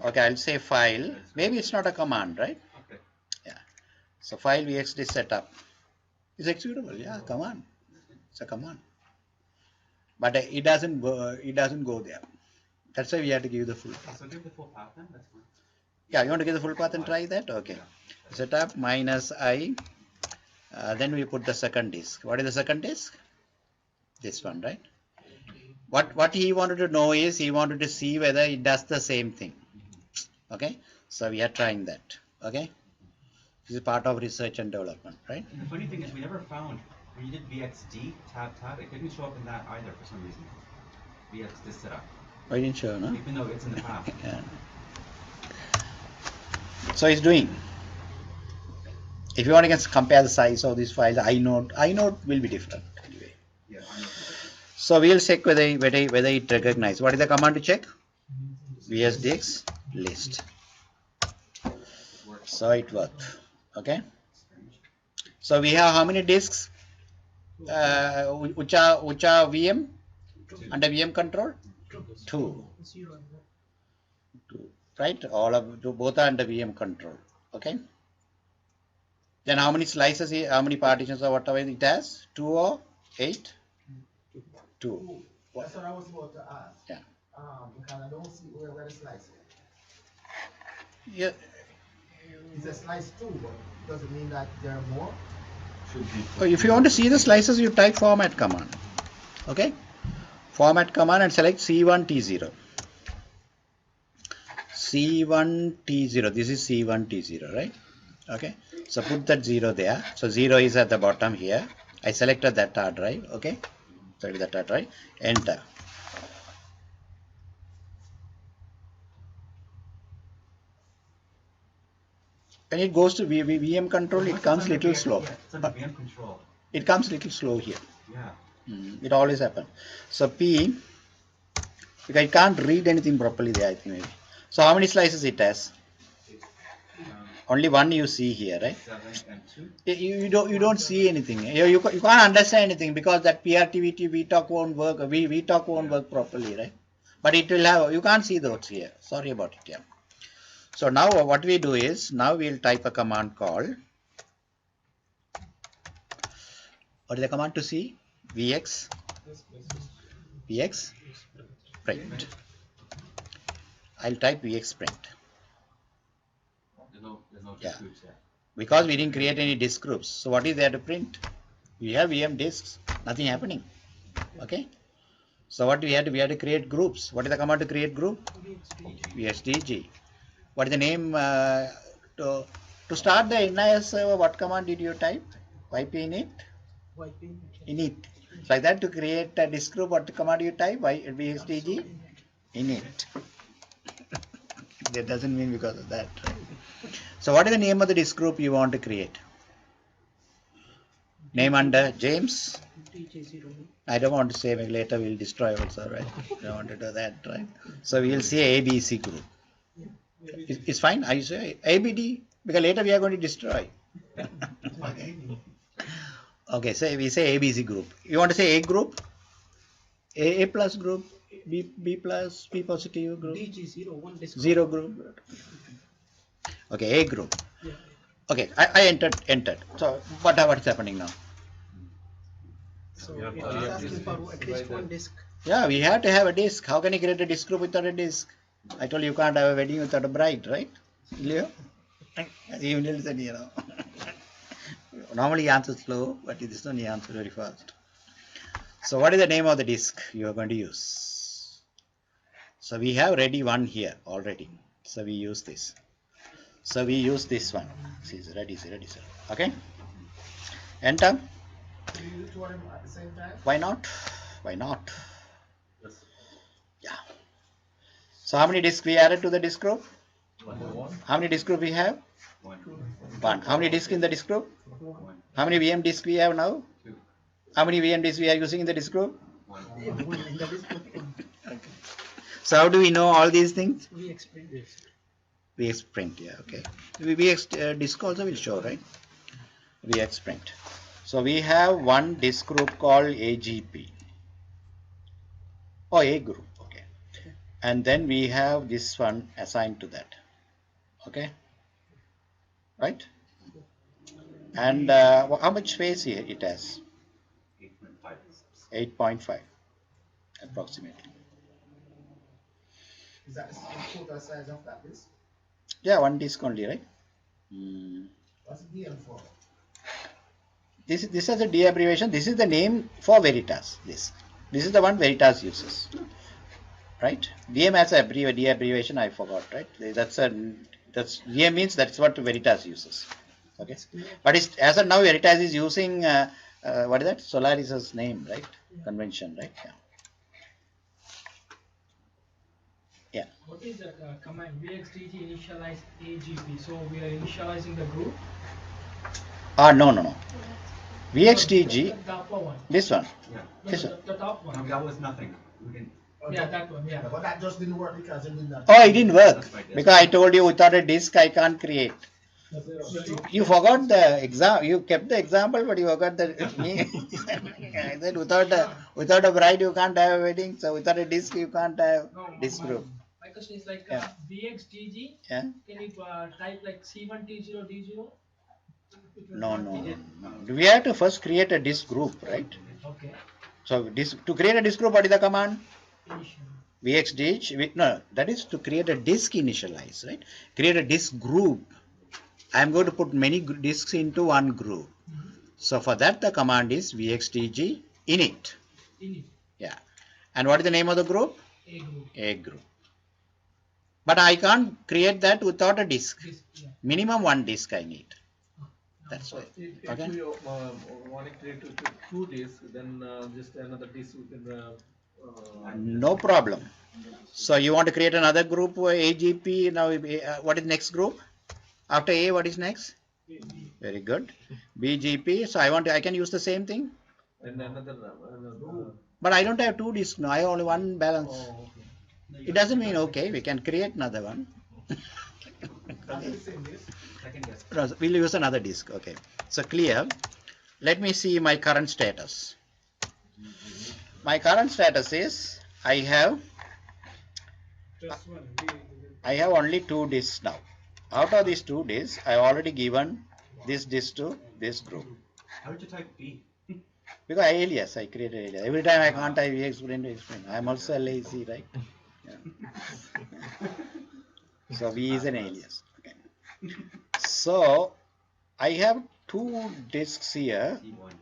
[SPEAKER 1] Okay, I'll say file. Maybe it's not a command, right?
[SPEAKER 7] Okay.
[SPEAKER 1] Yeah. So file vxd setup is executable. Yeah, command. It's a command. But it doesn't go there. That's why we have to give the full path.
[SPEAKER 7] So give the full path then. That's fine.
[SPEAKER 1] Yeah, you want to give the full path and try that? Okay. Setup -I. Then we put the second disk. What is the second disk? This one, right? What he wanted to know is he wanted to see whether it does the same thing. Okay. So we are trying that. Okay. This is part of research and development, right?
[SPEAKER 7] And the funny thing is we never found when you did VXD tab, it didn't show up in that either for some reason. VXD setup.
[SPEAKER 1] I didn't show, no?
[SPEAKER 7] Even though it's in the path.
[SPEAKER 1] Yeah. So it's doing. If you want to compare the size of these files, inode will be different anyway.
[SPEAKER 7] Yeah, I know.
[SPEAKER 1] So we'll check whether it recognizes. What is the command to check? vsdx list. So it worked. Okay. So we have how many disks? Which are VM under VM control? Two. Right? Both are under VM control. Okay. Then how many slices? How many partitions or whatever it has? 2 or 8? 2.
[SPEAKER 3] That's what I was about to ask.
[SPEAKER 1] Yeah.
[SPEAKER 3] Because I don't see where the slice is.
[SPEAKER 1] Yeah.
[SPEAKER 3] It's a slice 2, but does it mean that there are more?
[SPEAKER 1] If you want to see the slices, you type format command. Okay. Format command and select C1T0. C1T0. This is C1T0, right? Okay. So put that 0 there. So 0 is at the bottom here. I selected that hard drive. Okay. Select that hard drive. Enter. When it goes to VM control, it comes little slow.
[SPEAKER 7] Yeah, it's under VM control.
[SPEAKER 1] It comes little slow here.
[SPEAKER 7] Yeah.
[SPEAKER 1] It always happens. So P, because I can't read anything properly there, I think maybe. So how many slices it has? Only one you see here, right?
[SPEAKER 7] 7 and 2.
[SPEAKER 1] You don't see anything. You can't understand anything because that PRTVT VTalk won't work. VTalk won't work properly, right? But it will have. You can't see those here. Sorry about it. Yeah. So now what we do is now we'll type a command called. What is the command to see? VX print. I'll type VX print.
[SPEAKER 7] There's no
[SPEAKER 1] Yeah.
[SPEAKER 7] groups there.
[SPEAKER 1] Because we didn't create any disk groups. So what is there to print? We have VM disks, nothing happening. Okay. So what we had to create groups. What is the command to create group? VXDG. What is the name? To start the NIS server, what command did you type? ypinit? Init. Like that to create a disk group, what command you type? VXDG? Init. That doesn't mean because of that, right? So what is the name of the disk group you want to create? Name under James? I don't want to say, later we'll destroy also, right? I don't want to do that, right? So we will say ABC group. It's fine. I say ABD because later we are going to destroy. Okay, so we say ABC group. You want to say A group? A plus group? B plus, B positive group? Zero group. Okay, A group. Okay, I entered. So what's happening now?
[SPEAKER 4] So it is asking for at least one disk.
[SPEAKER 1] Yeah, we have to have a disk. How can you create a disk group without a disk? I told you you can't have a wedding without a bride, right? Leo? You said, Normally he answers slow, but this one he answers very fast. So what is the name of the disk you are going to use? So we have ready one here already. So we use this. So we use this one. See, it's ready, sir. Okay. Enter.
[SPEAKER 3] Do you use two of them at the same time?
[SPEAKER 1] Why not? Why not?
[SPEAKER 2] Yes.
[SPEAKER 1] Yeah. So how many disks we added to the disk group?
[SPEAKER 2] One.
[SPEAKER 1] How many disk group we have?
[SPEAKER 7] One.
[SPEAKER 1] One. How many disks in the disk group?
[SPEAKER 7] One.
[SPEAKER 1] How many VM disks we have now?
[SPEAKER 7] Two.
[SPEAKER 1] How many VM disks we are using in the disk group?
[SPEAKER 7] One.
[SPEAKER 1] So how do we know all these things?
[SPEAKER 4] We explain this.
[SPEAKER 1] VX print, yeah, okay. VX disk also will show, right? VX print. So we have one disk group called AGP. Oh, A group, okay. And then we have this one assigned to that. Okay? Right? And how much space here it has?
[SPEAKER 7] 8.5.
[SPEAKER 1] 8.5 approximately.
[SPEAKER 3] Is that the total size of that disk?
[SPEAKER 1] Yeah, one disk only, right?
[SPEAKER 3] What's the DM for?
[SPEAKER 1] This is a D abbreviation. This is the name for Veritas. This is the one Veritas uses, right? VM has a D abbreviation. I forgot, right? That's VM means that's what Veritas uses. Okay, but it's, as of now Veritas is using what is that? Solaris's name, right? Convention, right? Yeah. Yeah.
[SPEAKER 8] What is that command? VXDG initialize AGP. So we are initializing the group.
[SPEAKER 1] No. VXDG,
[SPEAKER 8] The upper one.
[SPEAKER 1] this one.
[SPEAKER 7] Yeah.
[SPEAKER 8] No,
[SPEAKER 1] This
[SPEAKER 8] the top
[SPEAKER 7] No,
[SPEAKER 8] one.
[SPEAKER 7] that was nothing. We didn't.
[SPEAKER 8] Yeah, that one. Yeah.
[SPEAKER 3] But that just didn't work because it did not.
[SPEAKER 1] Oh, it didn't work
[SPEAKER 7] That's right, yes.
[SPEAKER 1] because I told you without a disk I can't create. You forgot the exam. You kept the example, but you forgot the me. I said without a bride you can't have a wedding. So without a disk you can't have
[SPEAKER 8] No,
[SPEAKER 1] disk group.
[SPEAKER 8] my question is like
[SPEAKER 1] Yeah.
[SPEAKER 8] VXDG.
[SPEAKER 1] Yeah.
[SPEAKER 8] Can you type like C1T0 D0?
[SPEAKER 1] No. We have to first create a disk group, right?
[SPEAKER 8] Okay.
[SPEAKER 1] So to create a disk group, what is the command?
[SPEAKER 8] Initial.
[SPEAKER 1] VXDH. No, that is to create a disk initialize, right? Create a disk group. I am going to put many disks into one group. So for that the command is VXDG init.
[SPEAKER 8] Init.
[SPEAKER 1] Yeah. And what is the name of the group?
[SPEAKER 8] A group.
[SPEAKER 1] A group. But I can't create that without a disk.
[SPEAKER 8] This, yeah.
[SPEAKER 1] Minimum one disk I need. That's why.
[SPEAKER 2] If
[SPEAKER 1] Okay.
[SPEAKER 2] you want to create two disks, then just another disk you can.
[SPEAKER 1] No problem. So you want to create another group AGP. Now what is next group? After A, what is next? Very good. BGP. So I can use the same thing.
[SPEAKER 2] And another.
[SPEAKER 1] But I don't have two disks now. I have only one balance.
[SPEAKER 2] Oh, okay.
[SPEAKER 1] It doesn't mean okay. We can create another one.
[SPEAKER 7] Second guess.
[SPEAKER 1] No, we'll use another disk. Okay. So clear. Let me see my current status. My current status is I have only two disks now. Out of these two disks, I already given this disk to this group.
[SPEAKER 7] How did you type B?
[SPEAKER 1] Because alias, I created alias. Every time I can't type explain. I am also lazy, right? Yeah. So V is an alias. Okay. So I have two disks here,
[SPEAKER 7] C1.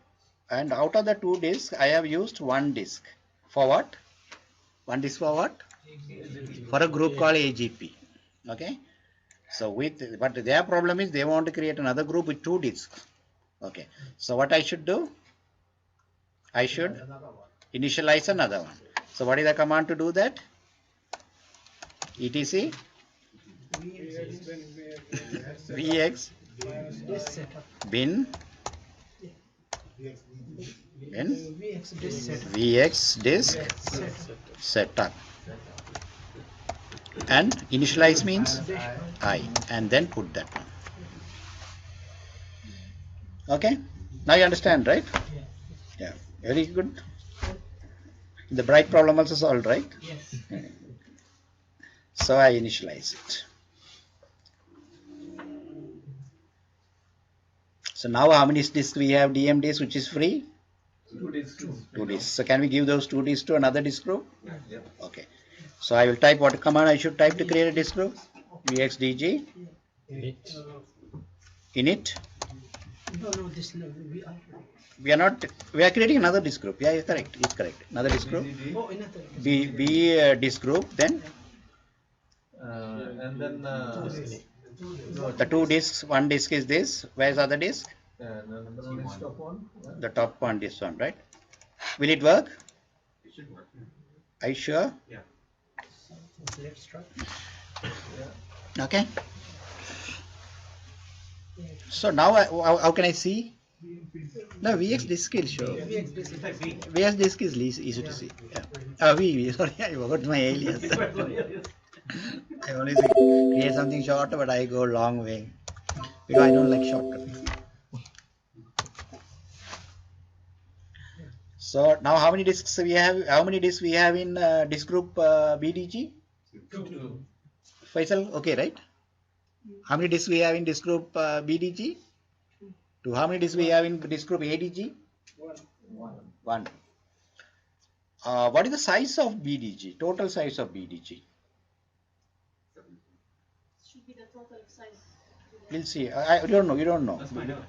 [SPEAKER 1] and out of the two disks, I have used one disk. For what? One disk for what? For a group called AGP. Okay. So but their problem is they want to create another group with two disks. Okay. So what I should do? I should initialize another one. So what is the command to do that? etc vx
[SPEAKER 4] This setup.
[SPEAKER 1] bin
[SPEAKER 4] VX this setup.
[SPEAKER 1] vx disk setup, and initialize means I, and then put that one. Okay, now you understand, right? Yeah, very good. The bright problem also solved, right?
[SPEAKER 8] Yes.
[SPEAKER 1] So I initialize it. So now how many disks we have? DM disk which is free?
[SPEAKER 2] Two disks.
[SPEAKER 1] Two disks. So can we give those two disks to another disk group?
[SPEAKER 2] Yeah.
[SPEAKER 1] Okay. So I will type what command I should type to create a disk group? VXDG init
[SPEAKER 4] No, this no,
[SPEAKER 1] We are creating another disk group. Yeah, you're correct. It's correct. Another disk group.
[SPEAKER 4] Oh, another.
[SPEAKER 1] Disk group. Then
[SPEAKER 2] And then
[SPEAKER 1] the two disks. One disk is this. Where's the other disk?
[SPEAKER 2] and another one is top one.
[SPEAKER 1] The top one, this one, right? Will it work?
[SPEAKER 7] It should work.
[SPEAKER 1] Are you sure?
[SPEAKER 7] Yeah.
[SPEAKER 4] Let's try.
[SPEAKER 1] Okay. So now, how can I see? No, VX disk is sure.
[SPEAKER 4] VX this is
[SPEAKER 1] VX disk is easy to see. Yeah. Sorry, I forgot my alias. I only create something short, but I go long way because I don't like shortcuts. So now, how many disks we have? How many disks we have in disk group BDG?
[SPEAKER 2] Two.
[SPEAKER 1] Faisal, okay, right? How many disks we have in disk group BDG? Two. How many disks we have in disk group ADG? One. What is the size of BDG? Total size of BDG?
[SPEAKER 5] Should be the total size.
[SPEAKER 1] We'll see. I don't know. You don't know.
[SPEAKER 7] Let's find out.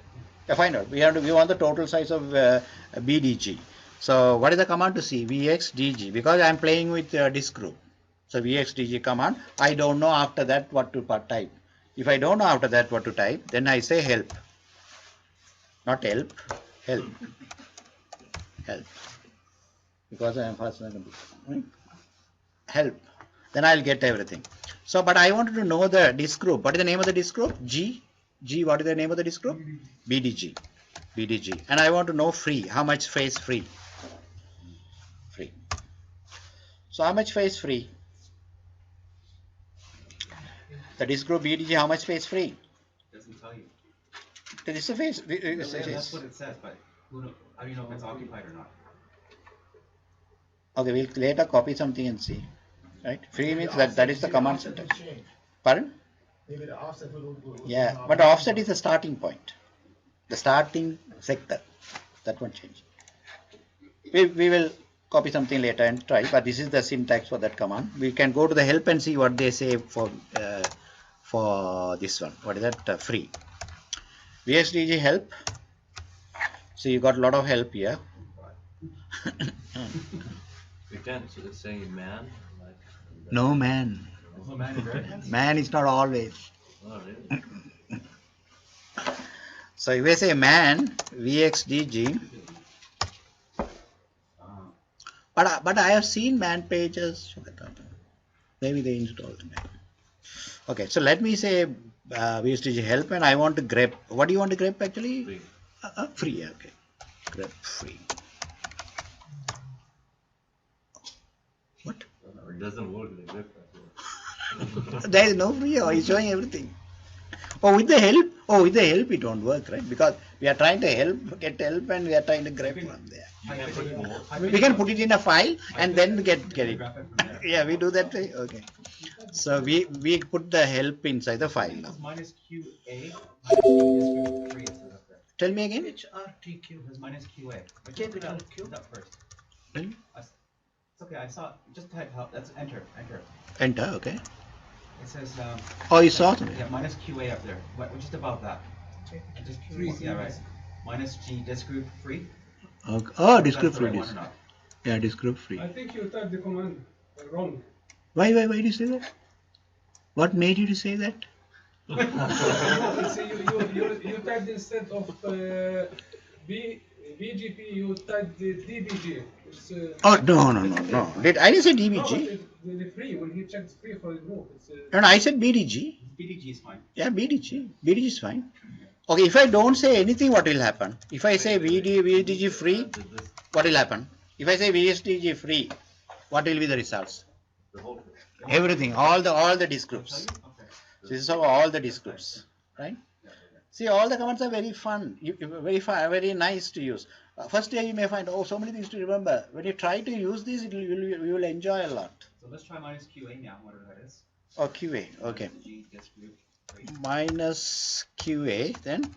[SPEAKER 1] Yeah, find out. We want the total size of BDG. So what is the command to see? VXDG, because I am playing with disk group. So VXDG command. I don't know after that what to type. If I don't know after that what to type, then I say help. Not help. Help. Help. Because I am first. Help. Then I'll get everything. So, but I wanted to know the disk group. What is the name of the disk group? G. What is the name of the disk group? BDG. BDG. And I want to know free. How much space free? Free. So how much space free? The disk group BDG, how much space free?
[SPEAKER 7] Doesn't tell you.
[SPEAKER 1] This is the face.
[SPEAKER 7] That's what it says, but how do you know if it's occupied or not?
[SPEAKER 1] Okay, we'll later copy something and see. Right? Free means that is the command syntax.
[SPEAKER 3] Change.
[SPEAKER 1] Pardon?
[SPEAKER 3] Maybe the offset will.
[SPEAKER 1] Yeah, but the offset is the starting point. The starting sector. That won't change. We will copy something later and try, but this is the syntax for that command. We can go to the help and see what they say for this one. What is that? Free. VXDG help. So you got a lot of help here.
[SPEAKER 6] We can, so it's saying man. Like,
[SPEAKER 1] No, man.
[SPEAKER 7] Oh man, Veritas?
[SPEAKER 1] Man is not always.
[SPEAKER 6] oh, really?
[SPEAKER 1] So if I say man, VXDG, but I have seen man pages. Maybe they installed me. Okay, so let me say VXDG help, and I want to grep. What do you want to grep actually?
[SPEAKER 6] Free.
[SPEAKER 1] Free. Okay, grep free. What?
[SPEAKER 6] It doesn't work like that.
[SPEAKER 1] There is no free. Or he's showing everything. Oh, with the help. Oh, with the help it won't work, right? Because we are trying to get help, and we are trying to grep from there. We can put it in a file and then get it. Yeah, we do that way. Okay. So we put the help inside the file now.
[SPEAKER 7] Minus QA, minus Q, 3 it says up there.
[SPEAKER 1] Tell me again.
[SPEAKER 4] HRTQ.
[SPEAKER 7] There's minus QA. Which
[SPEAKER 4] Capital
[SPEAKER 7] is
[SPEAKER 4] Q.
[SPEAKER 7] up first.
[SPEAKER 1] Really?
[SPEAKER 7] It's okay, I saw, just type help, that's enter.
[SPEAKER 1] Enter. Okay.
[SPEAKER 7] It says,
[SPEAKER 1] Oh, you saw it.
[SPEAKER 7] yeah, minus QA up there, just above that. Just free, yeah, right. Minus G, disk group free.
[SPEAKER 1] Okay. Oh, disk
[SPEAKER 7] That's
[SPEAKER 1] group
[SPEAKER 7] the
[SPEAKER 1] free.
[SPEAKER 7] right one or not?
[SPEAKER 1] Yeah, disk group free.
[SPEAKER 8] I think you typed the command wrong.
[SPEAKER 1] Why did you say that? What made you to say that?
[SPEAKER 8] You see, you typed instead of BGP, you typed the DBG. It's,
[SPEAKER 1] Oh no. I didn't say
[SPEAKER 8] no,
[SPEAKER 1] DBG.
[SPEAKER 8] but the free, when he checked free for the group, it's
[SPEAKER 1] No, I said BDG.
[SPEAKER 7] BDG is fine.
[SPEAKER 1] Yeah, BDG. BDG is fine. Okay, if I don't say anything, what will happen? If I say VDG free, what will happen? If I say VSDG free, what will be the results?
[SPEAKER 6] The whole thing.
[SPEAKER 1] Everything, all the disk groups.
[SPEAKER 7] Okay.
[SPEAKER 1] So this is how all the disk groups, right? See, all the commands are very fun, very nice to use. First day you may find, oh, so many things to remember. When you try to use these, you will enjoy a lot.
[SPEAKER 7] So let's try minus QA now, whatever that is.
[SPEAKER 1] Oh, QA, okay.
[SPEAKER 7] Minus G, disk group free.
[SPEAKER 1] Minus QA, then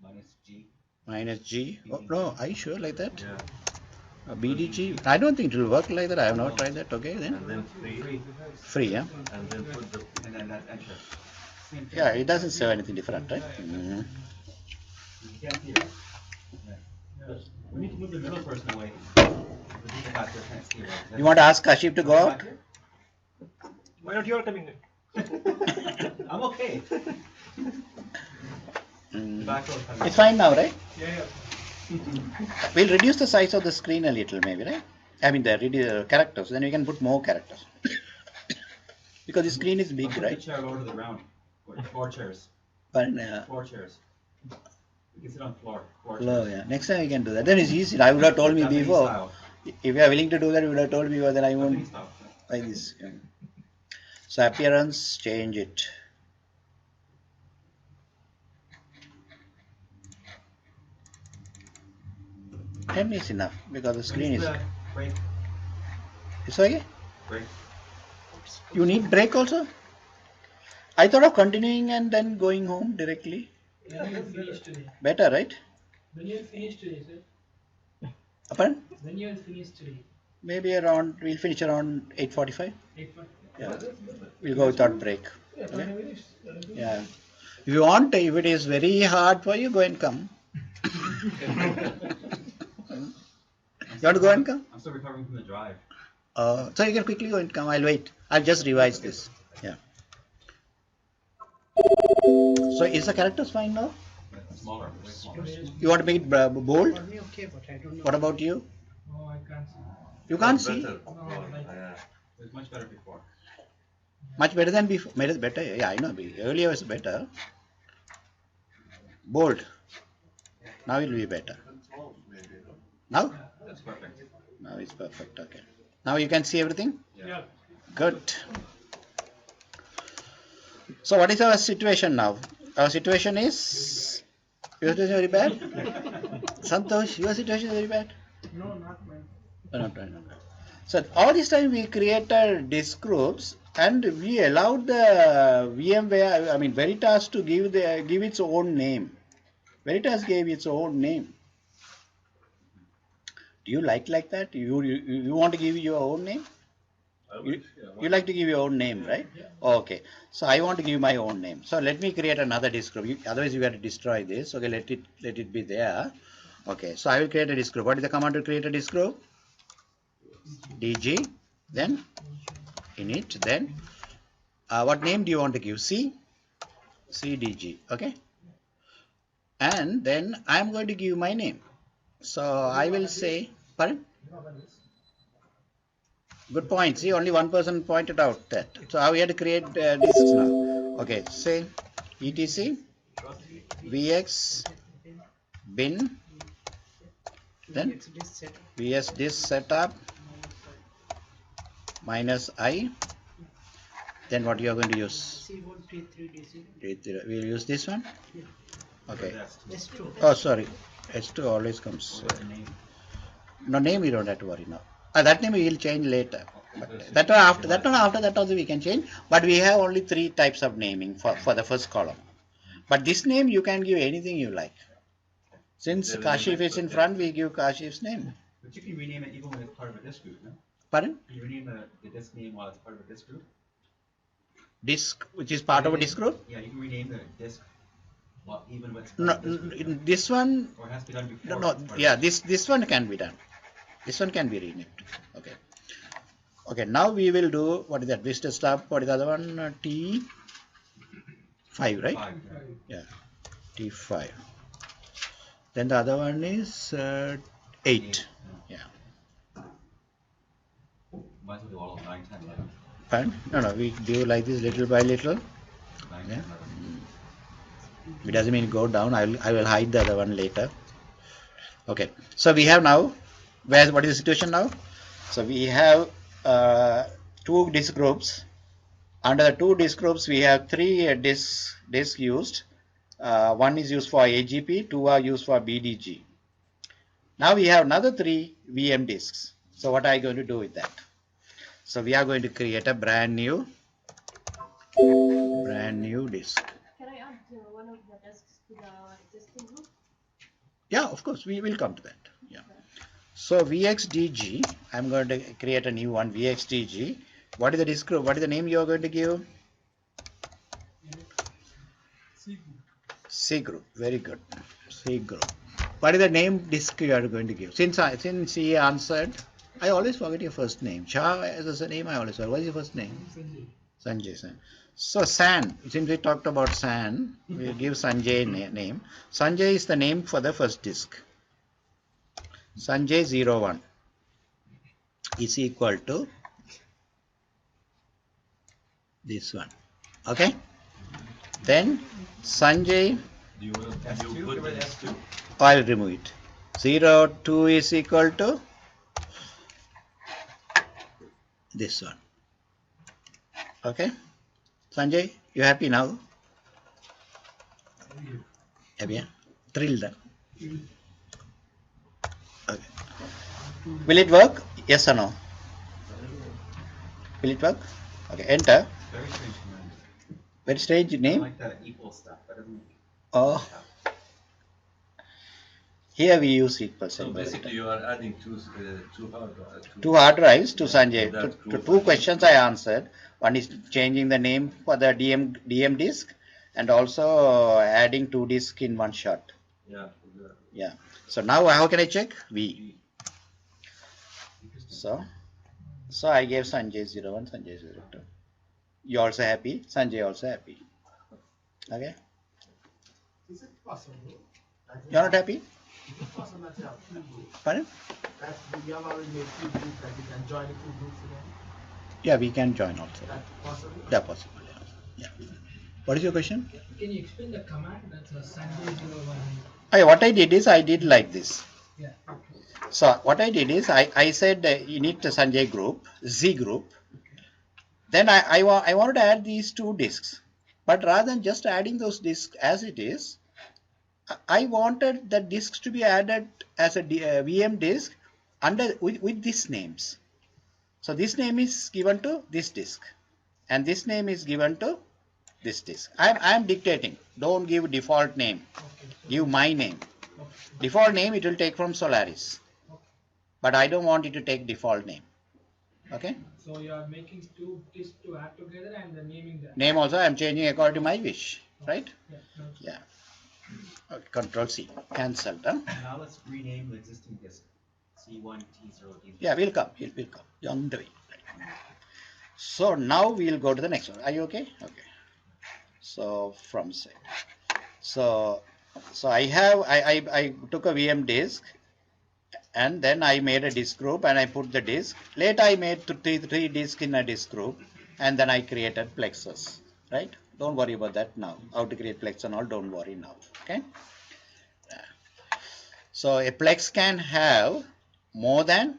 [SPEAKER 7] Minus G.
[SPEAKER 1] minus G. Oh, no, are you sure like that?
[SPEAKER 6] Yeah.
[SPEAKER 1] BDG. I don't think it will work like that. I have not tried that. Okay, then
[SPEAKER 6] And then free.
[SPEAKER 1] free, yeah.
[SPEAKER 6] And then put the.
[SPEAKER 7] And then that enter. Same thing.
[SPEAKER 1] Yeah, it doesn't say anything different, right? Mhm.
[SPEAKER 7] You can't see it. Yeah. We need to move the middle person away. The people back there can't see it.
[SPEAKER 1] You want to ask Kashif to go
[SPEAKER 7] Back
[SPEAKER 1] out?
[SPEAKER 7] here?
[SPEAKER 8] Why not you are coming in?
[SPEAKER 7] I'm okay. The back door is coming.
[SPEAKER 1] It's fine now, right?
[SPEAKER 8] Yeah.
[SPEAKER 1] We'll reduce the size of the screen a little, maybe, right? I mean, the characters. Then we can put more characters. Because the screen is
[SPEAKER 7] I'll
[SPEAKER 1] big,
[SPEAKER 7] put the
[SPEAKER 1] right?
[SPEAKER 7] chair lower to the ground. 4 chairs.
[SPEAKER 1] But
[SPEAKER 7] 4 chairs. You can sit on the floor. 4
[SPEAKER 1] low,
[SPEAKER 7] chairs.
[SPEAKER 1] yeah. Next time we can do that. Then it's easy. I would have told me
[SPEAKER 7] Japanese
[SPEAKER 1] before.
[SPEAKER 7] style.
[SPEAKER 1] If you are willing to do that, you would have told me before. Then I
[SPEAKER 7] Japanese
[SPEAKER 1] won't
[SPEAKER 7] style.
[SPEAKER 1] like this. Yeah. So appearance, change it. 10 is enough because the screen is.
[SPEAKER 7] Break.
[SPEAKER 1] It's okay.
[SPEAKER 7] Break.
[SPEAKER 1] You need break also? I thought of continuing and then going home directly.
[SPEAKER 8] When you finish today?
[SPEAKER 1] Better, right?
[SPEAKER 8] When you finish today, sir?
[SPEAKER 1] Pardon?
[SPEAKER 8] When you finish today?
[SPEAKER 1] Maybe around, we'll finish around 8:45.
[SPEAKER 8] 8:45.
[SPEAKER 1] Yeah. We'll go without break.
[SPEAKER 8] Yeah, 20 minutes.
[SPEAKER 1] Yeah. If you want, if it is very hard for you, go and come. You want to go and come?
[SPEAKER 7] I'm still recovering from the drive.
[SPEAKER 1] So you can quickly go and come. I'll wait. I'll just revise this. Yeah. So is the characters fine now?
[SPEAKER 7] Smaller. Way smaller.
[SPEAKER 1] You want to make it bold?
[SPEAKER 4] For me, okay, but I don't know.
[SPEAKER 1] What about you?
[SPEAKER 8] No, I can't see.
[SPEAKER 1] You can't see?
[SPEAKER 6] Better.
[SPEAKER 8] No, like,
[SPEAKER 7] It was much better before.
[SPEAKER 1] Much better than before. Made it better. Yeah, I know. Earlier was better. Bold. Now it will be better. Now?
[SPEAKER 7] That's perfect.
[SPEAKER 1] Now it's perfect. Okay. Now you can see everything?
[SPEAKER 8] yeah.
[SPEAKER 1] Good. So what is our situation now? Our situation is, your situation is very bad? Santosh, your situation is very bad?
[SPEAKER 8] No, not mine.
[SPEAKER 1] Oh, not bad, not bad. So all this time we created disk groups and we allowed the VMware, I mean Veritas to give its own name. Veritas gave its own name. Do you like that? You want to give your own name? You like to give your own name, right? Okay. So I want to give my own name. So let me create another disk group. Otherwise you have to destroy this. Okay, let it be there. Okay. So I will create a disk group. What is the command to create a disk group? DG. Then init. Then what name do you want to give? CDG. Okay. And then I am going to give my name. So I will say, pardon? Good point. See, only one person pointed out that. So we had to create disks now. Okay, say etc vx bin, then vs disk setup minus I. Then what you are going to use?
[SPEAKER 4] C1T3DC.
[SPEAKER 1] We'll use this one. Okay.
[SPEAKER 4] S2.
[SPEAKER 1] Oh, sorry. S2 always comes.
[SPEAKER 7] What's the name?
[SPEAKER 1] No, name you don't have to worry now. That name we will change later. But that one after that also we can change. But we have only 3 types of naming for the first column. But this name you can give anything you like. Since Kashif is in front, we give Kashif's name.
[SPEAKER 7] But you can rename it even when it's part of a disk group, no?
[SPEAKER 1] Pardon?
[SPEAKER 7] Can you rename the disk name while it's part of a disk group?
[SPEAKER 1] Disk, which is part of a disk group?
[SPEAKER 7] Yeah, you can rename the disk while even when it's part
[SPEAKER 1] No,
[SPEAKER 7] of a disk group.
[SPEAKER 1] this one.
[SPEAKER 7] Or it has to be done before.
[SPEAKER 1] No,
[SPEAKER 7] it's part of
[SPEAKER 1] yeah,
[SPEAKER 7] a disk
[SPEAKER 1] this one can be done. This one can be renamed. Okay. Okay, now we will do, what is that? Vista stop, what is the other one? T5, right?
[SPEAKER 7] group. 5.
[SPEAKER 1] Yeah, T5. Then the other one is 8. Yeah.
[SPEAKER 7] Might as well do all of 9, 10, 11.
[SPEAKER 1] Fine. No, we do like this little by little.
[SPEAKER 7] 9,
[SPEAKER 1] Yeah.
[SPEAKER 7] 10, 11.
[SPEAKER 1] It doesn't mean go down. I will hide the other one later. Okay. So we have now, what is the situation now? So we have 2 disk groups. Under the 2 disk groups, we have 3 disks used. One is used for AGP, 2 are used for BDG. Now we have another 3 VM disks. So what are you going to do with that? So we are going to create a brand new disk.
[SPEAKER 5] Can I add one of the desks to the existing group?
[SPEAKER 1] Yeah, of course, we will come to that. Yeah. So VXDG, I'm going to create a new one, VXDG. What is the disk group? What is the name you are going to give? C group. Very good. C group. What is the name disk you are going to give? Since he answered, I always forget your first name. Shah as a name I always forget. What is your first name? Sanjay. So San. Since we talked about San, we'll give Sanjay name. Sanjay is the name for the first disk. Sanjay 01 is equal to this one. Okay. Then Sanjay,
[SPEAKER 6] Do you want to
[SPEAKER 7] S2,
[SPEAKER 6] put
[SPEAKER 7] give it
[SPEAKER 6] the
[SPEAKER 7] S2.
[SPEAKER 1] I'll remove it. 02 is equal to this one. Okay. Sanjay, you happy now? Happy? Yeah? Thrilled. Okay. Will it work? Yes or no? Will it work? Okay. Enter.
[SPEAKER 7] Very strange command.
[SPEAKER 1] Very strange
[SPEAKER 7] I
[SPEAKER 1] name.
[SPEAKER 7] like the equal stuff. That doesn't.
[SPEAKER 1] Oh, here we use equal
[SPEAKER 6] So
[SPEAKER 1] symbol.
[SPEAKER 6] basically, you are adding two
[SPEAKER 1] Two hard drives to Sanjay.
[SPEAKER 6] that
[SPEAKER 1] To
[SPEAKER 6] group
[SPEAKER 1] two
[SPEAKER 6] and-
[SPEAKER 1] questions I answered. One is changing the name for the DM disk and also adding two disks in one shot.
[SPEAKER 6] Yeah.
[SPEAKER 1] Yeah. So now how can I check? V. So I gave Sanjay 01, Sanjay 02. You also happy? Sanjay also happy. Okay.
[SPEAKER 3] Is it possible? that
[SPEAKER 1] You're not happy?
[SPEAKER 3] Is it possible that you have two groups?
[SPEAKER 1] Pardon?
[SPEAKER 3] That you have already made two groups that you can join the two groups again?
[SPEAKER 1] Yeah, we can join also.
[SPEAKER 3] That's possible?
[SPEAKER 1] Yeah, possible. Yeah. What is your question?
[SPEAKER 8] Can you explain the command? That's a Sunday 01.
[SPEAKER 1] What I did is I did like this.
[SPEAKER 8] Yeah.
[SPEAKER 1] So what I did is I said you need the Sanjay group, Z group. Then I wanted to add these two disks. But rather than just adding those disks as it is, I wanted the disks to be added as a VM disk with these names. So this name is given to this disk. And this name is given to this disk. I am dictating. Don't give default name. Give my name. Default name it will take from Solaris. But I don't want it to take default name. Okay.
[SPEAKER 8] So you are making two disks to add together and then naming them.
[SPEAKER 1] Name also I am changing according to my wish. Right?
[SPEAKER 8] Yeah. Okay.
[SPEAKER 1] Yeah. Okay, Control C. Cancel. Huh?
[SPEAKER 7] Now let's rename the existing disk. C1, T0, D0.
[SPEAKER 1] Yeah, we'll come. We'll come. On the way. Right. So now we'll go to the next one. Are you okay? Okay. So from set. So I took a VM disk and then I made a disk group and I put the disk. Later I made three disks in a disk group and then I created plexus. Right? Don't worry about that now. How to create plex and all, don't worry now. Okay? So a plex can have more than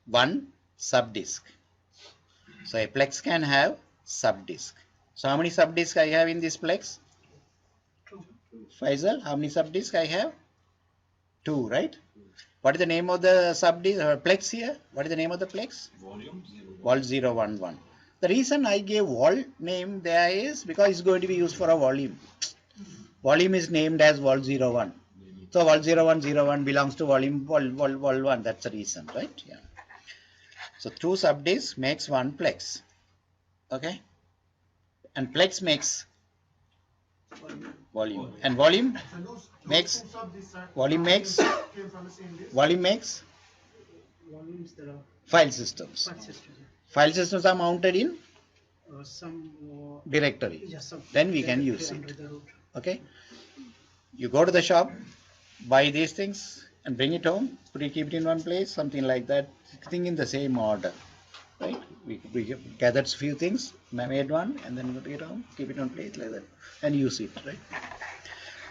[SPEAKER 1] one subdisk. So a plex can have subdisk. So how many subdisks I have in this plex? Faisal, how many subdisks I have? 2, right? What is the name of the subdisk or plex here? What is the name of the plex? Vol 011. The reason I gave vol name there is because it's going to be used for a volume. Volume is named as vol 01. So vol 0101 belongs to volume vol 1. That's the reason, right? Yeah. So 2 subdisks makes 1 plex. Okay. And plex makes volume. And volume
[SPEAKER 3] So those
[SPEAKER 1] makes
[SPEAKER 3] two subdisks are-
[SPEAKER 1] volume makes
[SPEAKER 3] came from the same disk?
[SPEAKER 1] volume makes
[SPEAKER 4] Volumes there are
[SPEAKER 1] file systems.
[SPEAKER 4] file systems.
[SPEAKER 1] File systems are mounted in
[SPEAKER 4] Some
[SPEAKER 1] directory.
[SPEAKER 4] some
[SPEAKER 1] Then we can use
[SPEAKER 4] under
[SPEAKER 1] it.
[SPEAKER 4] the root.
[SPEAKER 1] Okay. You go to the shop, buy these things and bring it home, keep it in one place, something like that. Think in the same order. Right? We gathered few things, made one, and then go to it home, keep it on place like that, and use it. Right?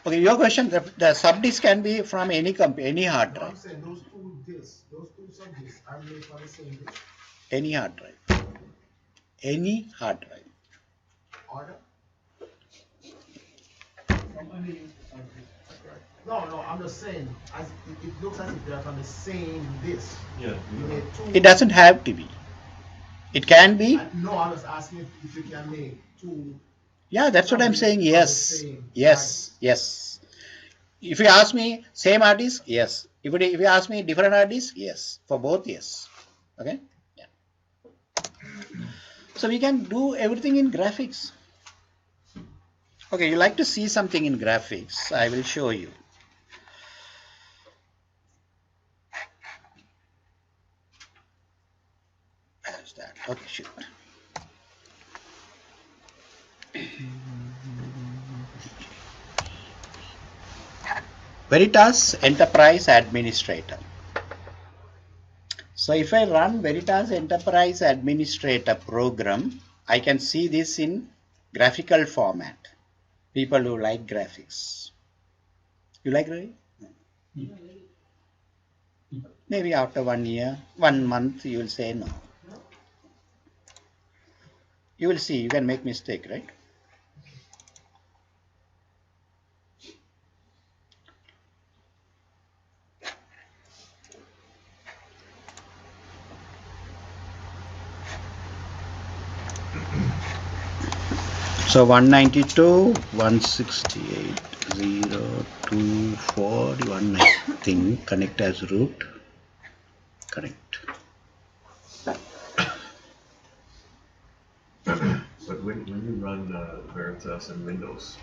[SPEAKER 1] Okay, your question: the subdisk can be from any company, any hard
[SPEAKER 3] No, I'm
[SPEAKER 1] drive,
[SPEAKER 3] saying those two disks, those two subdisks are made for the same disk.
[SPEAKER 1] any hard drive, any hard drive.
[SPEAKER 3] Order? No, I'm just saying, as it looks as if they're from the same disk.
[SPEAKER 6] Yeah.
[SPEAKER 3] You made two.
[SPEAKER 1] It doesn't have to be. It can be.
[SPEAKER 3] No, I was asking if you can make two.
[SPEAKER 1] Yeah, that's what I'm saying. Yes, yes, yes. If you ask me same artist, yes. If you ask me different artist, yes. For both, yes. Okay. Yeah. So we can do everything in graphics. Okay, you like to see something in graphics, I will show you. How's that? Okay, shoot. Veritas Enterprise Administrator. So if I run Veritas Enterprise Administrator program, I can see this in graphical format. People who like graphics. You like graphics? Maybe after 1 year, 1 month, you will say no. You will see, you can make mistake, right? So 192, 168, 0, 2, 4, 1 thing, connect as root, connect.
[SPEAKER 6] But when you run Veritas in Windows,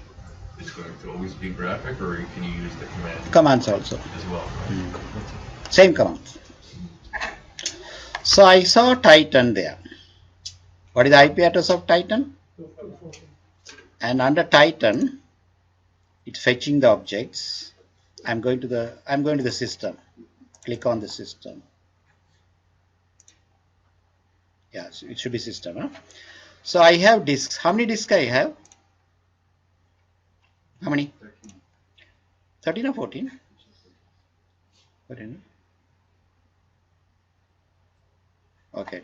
[SPEAKER 6] it's going to always be graphic, or can you use the
[SPEAKER 1] Commands also.
[SPEAKER 6] as well?
[SPEAKER 1] Same commands. So I saw Titan there. What is the IP address of Titan? And under Titan, it's fetching the objects. I'm going to the system. Click on the system. Yeah, so it should be system. Huh? So I have disks. How many disks I have? How many? 13 or 14? 14. Okay.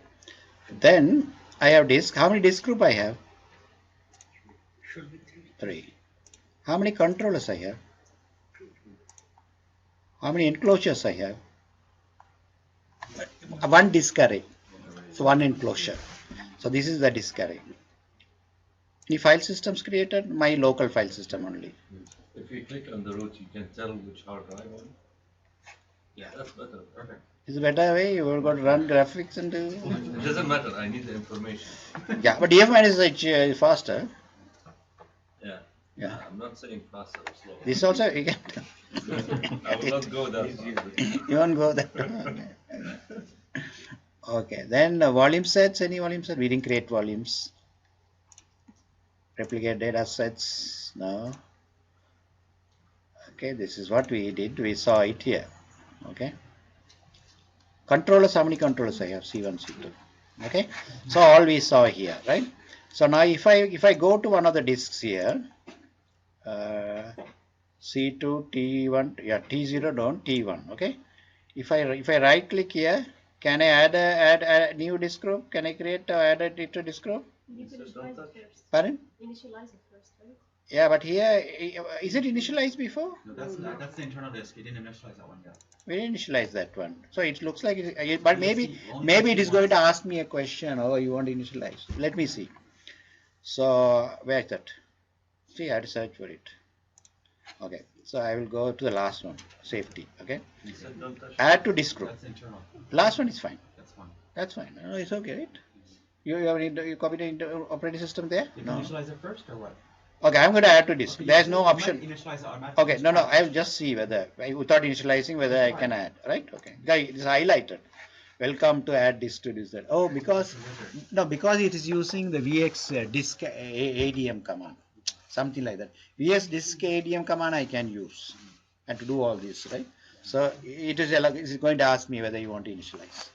[SPEAKER 1] Then I have disk. How many disk group I have?
[SPEAKER 4] Should be
[SPEAKER 1] 3. How many controllers I have? How many enclosures I have? One disk array. So one enclosure. So this is the disk array. Any file systems created? My local file system only.
[SPEAKER 10] If you click on the root, you can tell which hard drive on. Yeah, that's better. Perfect.
[SPEAKER 1] Is it better way? You're going to run graphics and do.
[SPEAKER 10] It doesn't matter. I need the information.
[SPEAKER 1] Yeah, but DF is faster.
[SPEAKER 10] Yeah.
[SPEAKER 1] Yeah.
[SPEAKER 10] I'm not saying faster or slower.
[SPEAKER 1] This also you can.
[SPEAKER 10] I will not go that far.
[SPEAKER 1] You won't go that. Okay. Then volume sets. Any volume set? We didn't create volumes. Replicate data sets. No. Okay. This is what we did. We saw it here. Okay. Controllers. How many controllers I have? C1, C2. Okay. So all we saw here, right? So now if I go to one of the disks here. C2 T1, yeah, T0 down T1. Okay, if I right click here, can I add a new disk group? Can I create add it to disk group?
[SPEAKER 5] You need to initialize it first.
[SPEAKER 1] Pardon?
[SPEAKER 5] Initialize it first, right?
[SPEAKER 1] Yeah, but here is it initialized before?
[SPEAKER 7] No, that's the internal disk. You didn't initialize that one yet.
[SPEAKER 1] We didn't initialize that one, so it looks like it, but maybe
[SPEAKER 7] only
[SPEAKER 1] it is
[SPEAKER 7] once.
[SPEAKER 1] going to ask me a question. Oh, you want to initialize? Let me see. So where is that? See, I had to search for it. Okay, so I will go to the last one, safety. Okay,
[SPEAKER 10] You said don't touch.
[SPEAKER 1] add to disk group.
[SPEAKER 7] That's internal.
[SPEAKER 1] Last one is fine.
[SPEAKER 7] That's fine.
[SPEAKER 1] That's fine. No, it's okay, right? You copied the operating system there?
[SPEAKER 7] Did you
[SPEAKER 1] No.
[SPEAKER 7] initialize it first or what?
[SPEAKER 1] Okay, I'm going to add to disk.
[SPEAKER 7] Okay,
[SPEAKER 1] There's
[SPEAKER 7] you
[SPEAKER 1] no
[SPEAKER 7] might
[SPEAKER 1] option.
[SPEAKER 7] Initialize it automatically.
[SPEAKER 1] Okay, no, I'll just see whether without initializing whether I can add. Right? Okay. Guy, it is highlighted. Welcome to add disk to disk. Oh, because it is using the VX disk ADM command. Something like that. VS disk ADM command I can use and to do all this, right? So it is going to ask me whether you want to initialize,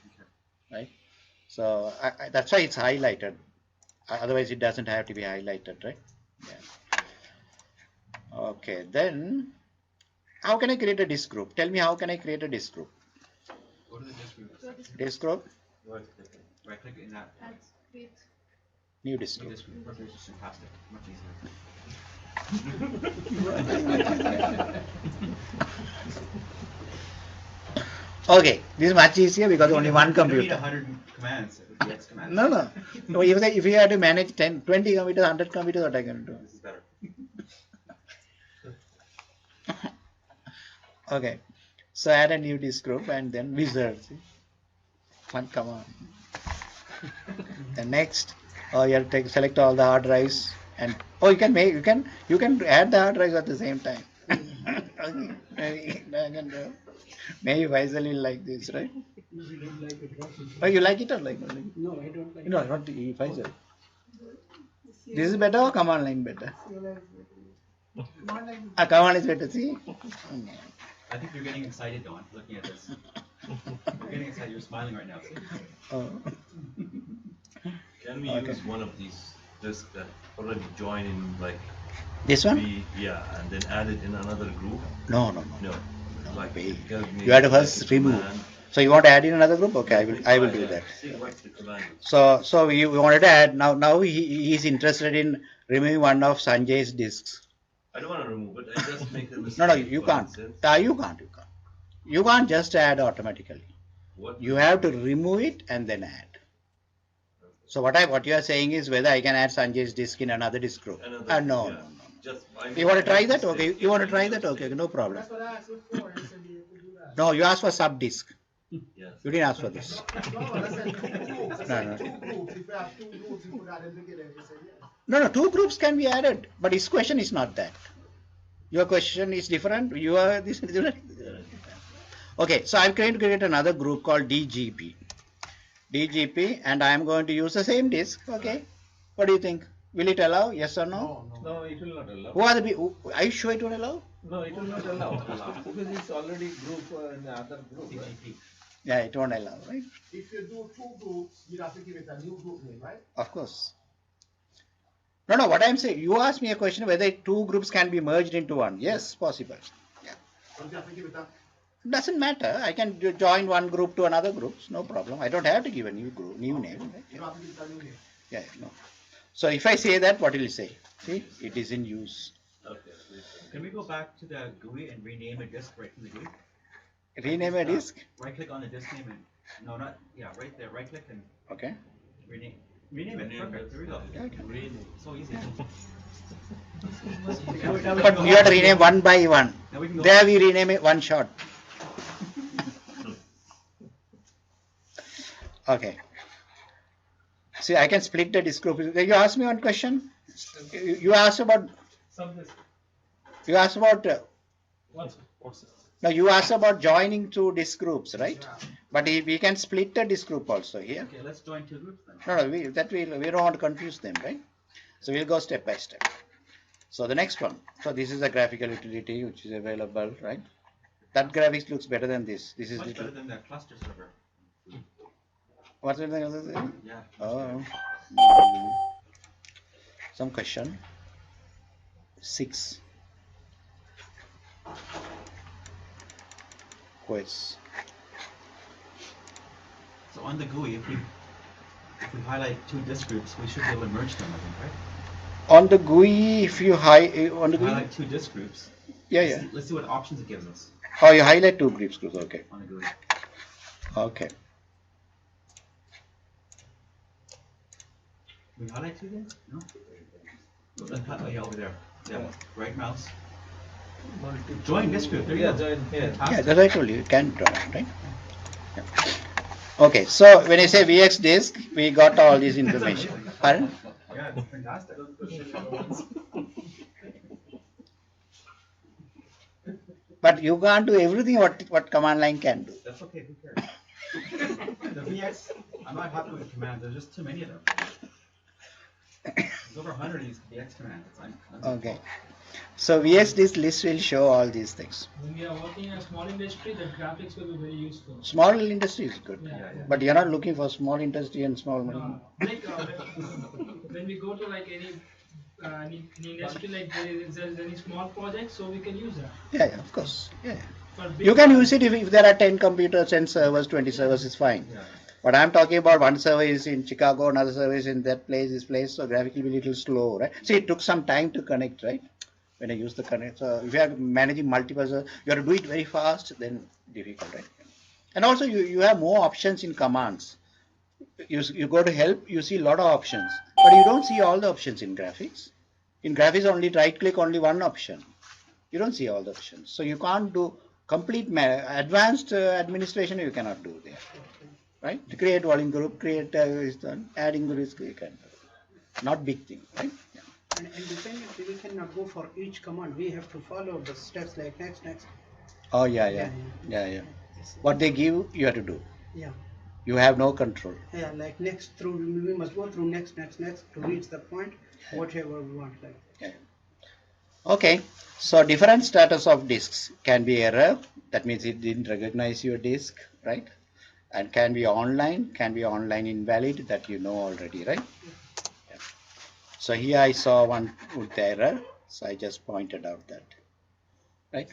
[SPEAKER 1] right? So that's why it's highlighted. Otherwise, it doesn't have to be highlighted, right? Yeah. Okay, then how can I create a disk group? Tell me how can I create a disk group?
[SPEAKER 7] Go to the disk group.
[SPEAKER 5] So this
[SPEAKER 1] Disk group,
[SPEAKER 7] Right click in that.
[SPEAKER 5] adds create.
[SPEAKER 1] new disk
[SPEAKER 7] New
[SPEAKER 1] group.
[SPEAKER 7] disk group. Perfect. Just fantastic. Much easier.
[SPEAKER 1] Okay, this is much easier because only one
[SPEAKER 7] You don't need
[SPEAKER 1] computer.
[SPEAKER 7] 100 commands. VX commands.
[SPEAKER 1] No. No, if you had to manage 10, 20 computers, 100 computers, what I can do?
[SPEAKER 7] This is better.
[SPEAKER 1] Okay, so add a new disk group and then wizard. See? One command. And next, you have to select all the hard drives. And oh, you can add the hard drives at the same time. Okay, maybe Faisal will like this, right?
[SPEAKER 4] Usually don't like it.
[SPEAKER 1] Oh, you like it or like it?
[SPEAKER 4] No, I don't like
[SPEAKER 1] No,
[SPEAKER 4] it.
[SPEAKER 1] not the Faisal. This is better or command line better? Command is better, see?
[SPEAKER 7] I think you're getting excited, Don, looking at this. You're getting excited. You're smiling right now. See?
[SPEAKER 1] Oh.
[SPEAKER 10] Can we
[SPEAKER 1] Okay.
[SPEAKER 10] use one of these disks that already join in like
[SPEAKER 1] This one?
[SPEAKER 10] yeah, and then add it in another group?
[SPEAKER 1] No.
[SPEAKER 10] No. Like
[SPEAKER 1] Wait.
[SPEAKER 10] it tells me
[SPEAKER 1] You had to
[SPEAKER 10] like
[SPEAKER 1] first
[SPEAKER 10] a
[SPEAKER 1] remove.
[SPEAKER 10] command.
[SPEAKER 1] So you want to add in another group? Okay, I will do
[SPEAKER 10] Yeah,
[SPEAKER 1] that.
[SPEAKER 10] See what's the command.
[SPEAKER 1] So we wanted to add now he's interested in removing one of Sanjay's disks.
[SPEAKER 10] I don't want to remove it. I just make the mistake.
[SPEAKER 1] No, you
[SPEAKER 10] for
[SPEAKER 1] can't.
[SPEAKER 10] instance.
[SPEAKER 1] You can't. You can't just add automatically.
[SPEAKER 10] What?
[SPEAKER 1] You have to remove it and then add. So what you are saying is whether I can add Sanjay's disk in another disk group.
[SPEAKER 10] Another,
[SPEAKER 1] No.
[SPEAKER 10] yeah. Just
[SPEAKER 1] You want to try that?
[SPEAKER 10] mistake.
[SPEAKER 1] Okay. You want to
[SPEAKER 10] I
[SPEAKER 1] try
[SPEAKER 10] made a
[SPEAKER 1] that? Okay.
[SPEAKER 10] mistake.
[SPEAKER 1] No problem.
[SPEAKER 3] That's what I asked before. You said you could do that.
[SPEAKER 1] No, you asked for sub disk.
[SPEAKER 10] Yes.
[SPEAKER 1] You didn't ask for this.
[SPEAKER 3] No, I said two groups. I said
[SPEAKER 1] No.
[SPEAKER 3] two groups. If you have two groups, you put that in together. You said yes.
[SPEAKER 1] No, two groups can be added, but his question is not that. Your question is different. You are this different. Okay, so I'm going to create another group called DGP. DGP, and I am going to use the same disk. Okay, what do you think? Will it allow? Yes or no?
[SPEAKER 2] No, it will not allow.
[SPEAKER 1] Who are the people? Are you sure it will allow?
[SPEAKER 2] No, it will not allow. Because it's already group in the other group. Right?
[SPEAKER 7] CGP.
[SPEAKER 1] Yeah, it won't allow, right?
[SPEAKER 3] If you do two groups, you have to give it a new group name, right?
[SPEAKER 1] Of course. No, what I'm saying, you asked me a question whether two groups can be merged into one. Yes, possible.
[SPEAKER 3] But you have to give it a
[SPEAKER 1] Doesn't matter. I can join one group to another group. No problem. I don't have to give a new group, new name. Right?
[SPEAKER 3] you have to give it a new name.
[SPEAKER 1] Yeah, no. So if I say that, what will you say? See, it is in use.
[SPEAKER 10] Okay.
[SPEAKER 7] Can we go back to the GUI and rename a disk right from the GUI?
[SPEAKER 1] Rename a disk.
[SPEAKER 7] Right click on the disk name and, no, not, yeah, right there, right click and
[SPEAKER 1] Okay.
[SPEAKER 7] rename it.
[SPEAKER 10] Rename
[SPEAKER 7] Perfect.
[SPEAKER 10] it.
[SPEAKER 7] There we go.
[SPEAKER 1] Okay.
[SPEAKER 7] So easy.
[SPEAKER 1] But you have to rename one by one.
[SPEAKER 7] Now we can go.
[SPEAKER 1] There we rename it one shot. Okay. See, I can split the disk group. You asked me one question. You asked about.
[SPEAKER 8] Some disk.
[SPEAKER 1] You asked about.
[SPEAKER 8] What's this?
[SPEAKER 1] No, you asked about joining two disk groups, right? But we can split the disk group also here.
[SPEAKER 7] Okay, let's join two groups then.
[SPEAKER 1] No, we don't want to confuse them, right? So we'll go step by step. So the next one. So this is a graphical utility which is available, right? That graphics looks better than this. This is
[SPEAKER 7] Much
[SPEAKER 1] little.
[SPEAKER 7] better than that cluster server.
[SPEAKER 1] What's the other thing?
[SPEAKER 7] Yeah.
[SPEAKER 1] Oh. Some question. 6. Quiz.
[SPEAKER 7] So on the GUI, if we highlight two disk groups, we should be able to merge them, I think, right?
[SPEAKER 1] On the GUI, if you on the GUI,
[SPEAKER 7] Highlight two disk groups.
[SPEAKER 1] yeah.
[SPEAKER 7] Let's see what options it gives us
[SPEAKER 1] Oh, you highlight two groups. Okay.
[SPEAKER 7] on the GUI.
[SPEAKER 1] Okay.
[SPEAKER 7] We highlight two then? No? Oh, yeah, over there. Yeah. Right mouse. Join disk group. There you
[SPEAKER 2] Yeah,
[SPEAKER 7] go.
[SPEAKER 2] join here.
[SPEAKER 1] Yeah,
[SPEAKER 7] Fantastic.
[SPEAKER 1] that's what I told you. You can draw, right? Yeah. Okay. So when I say VX disk, we got all this information. Pardon?
[SPEAKER 7] Yeah, it's fantastic.
[SPEAKER 1] But you can't do everything what command line can do.
[SPEAKER 7] That's okay, who cares? The VX, I'm not happy with commands, there's just too many of them. There's over 100 of these VX commands.
[SPEAKER 1] Okay. So VX disk list will show all these things.
[SPEAKER 8] When we are working in a small industry, the graphics will be very useful.
[SPEAKER 1] Small industry is good,
[SPEAKER 8] Yeah.
[SPEAKER 1] but you're not looking for small industry and small money.
[SPEAKER 8] Like when we go to like any industry, like there's any small project, so we can use that.
[SPEAKER 1] Yeah, of course. Yeah.
[SPEAKER 8] For big
[SPEAKER 1] You can
[SPEAKER 8] projects-
[SPEAKER 1] use it if there are 10 computers, 10 servers, 20 servers is fine. But I'm talking about one server is in Chicago, another server is in that place, this place, so graphic will be a little slow, right? See, it took some time to connect, right? When I use the connect. So if you are managing multiple servers, you have to do it very fast, then difficult, right? And also you have more options in commands. You go to help, you see a lot of options, but you don't see all the options in graphics. In graphics, only right click, only one option. You don't see all the options. So you can't do complete advanced administration, you cannot do there. Right? To create volume group, create is done, adding groups, you can do. Not big thing, right? Yeah.
[SPEAKER 4] And independently, we cannot go for each command. We have to follow the steps like next.
[SPEAKER 1] Oh, yeah.
[SPEAKER 4] Yes.
[SPEAKER 1] What they give, you have to do.
[SPEAKER 4] Yeah.
[SPEAKER 1] You have no control.
[SPEAKER 4] Yeah, like next through, we must go through next to reach the point, whatever we want. Like.
[SPEAKER 1] Yeah. Okay, so different status of disks can be error, that means it didn't recognize your disk, right? And can be online invalid, that you know already, right? Yeah. So here I saw one with error, so I just pointed out that, right?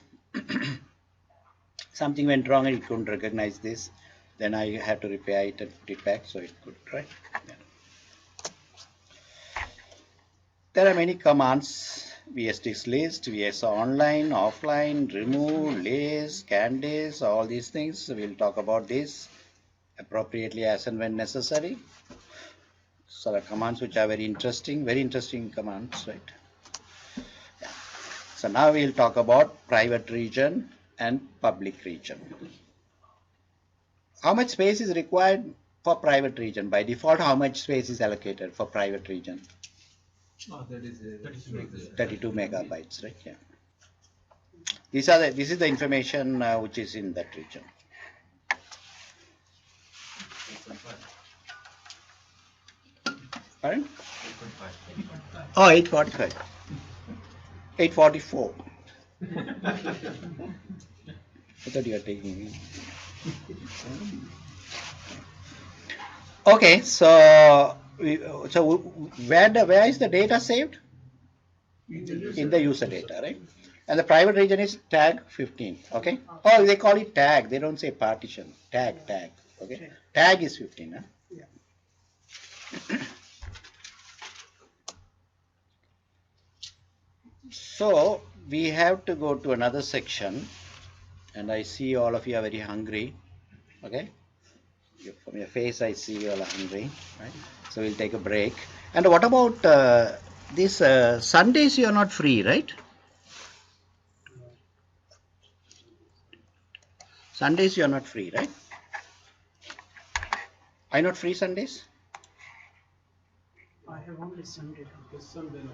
[SPEAKER 1] Something went wrong and it couldn't recognize this, then I had to repair it and put it back so it could, right? Yeah. There are many commands: vsdisk list, vs online, offline, remove, list, scan disk, all these things. We'll talk about this appropriately as and when necessary. So the commands which are very interesting commands, right? Yeah. So now we'll talk about private region and public region. How much space is required for private region? By default, how much space is allocated for private region?
[SPEAKER 2] Oh, that is a.
[SPEAKER 1] 32 megabytes, right? Yeah. This is the information which is in that region. Pardon?
[SPEAKER 7] 8.5.
[SPEAKER 1] Oh, 845. 844. I thought you were taking me. Okay, so where is the data saved? In the user data, right? And the private region is tag 15. Okay. Oh, they call it tag. They don't say partition. Tag. Okay. Tag is 15. Huh?
[SPEAKER 4] Yeah.
[SPEAKER 1] So we have to go to another section, and I see all of you are very hungry. Okay. From your face, I see you all are hungry. Right. So we'll take a break. And what about this Sundays? You are not free, right? Sundays you are not free, right? Are you not free Sundays?
[SPEAKER 4] I have only Sunday.
[SPEAKER 2] Sunday, no.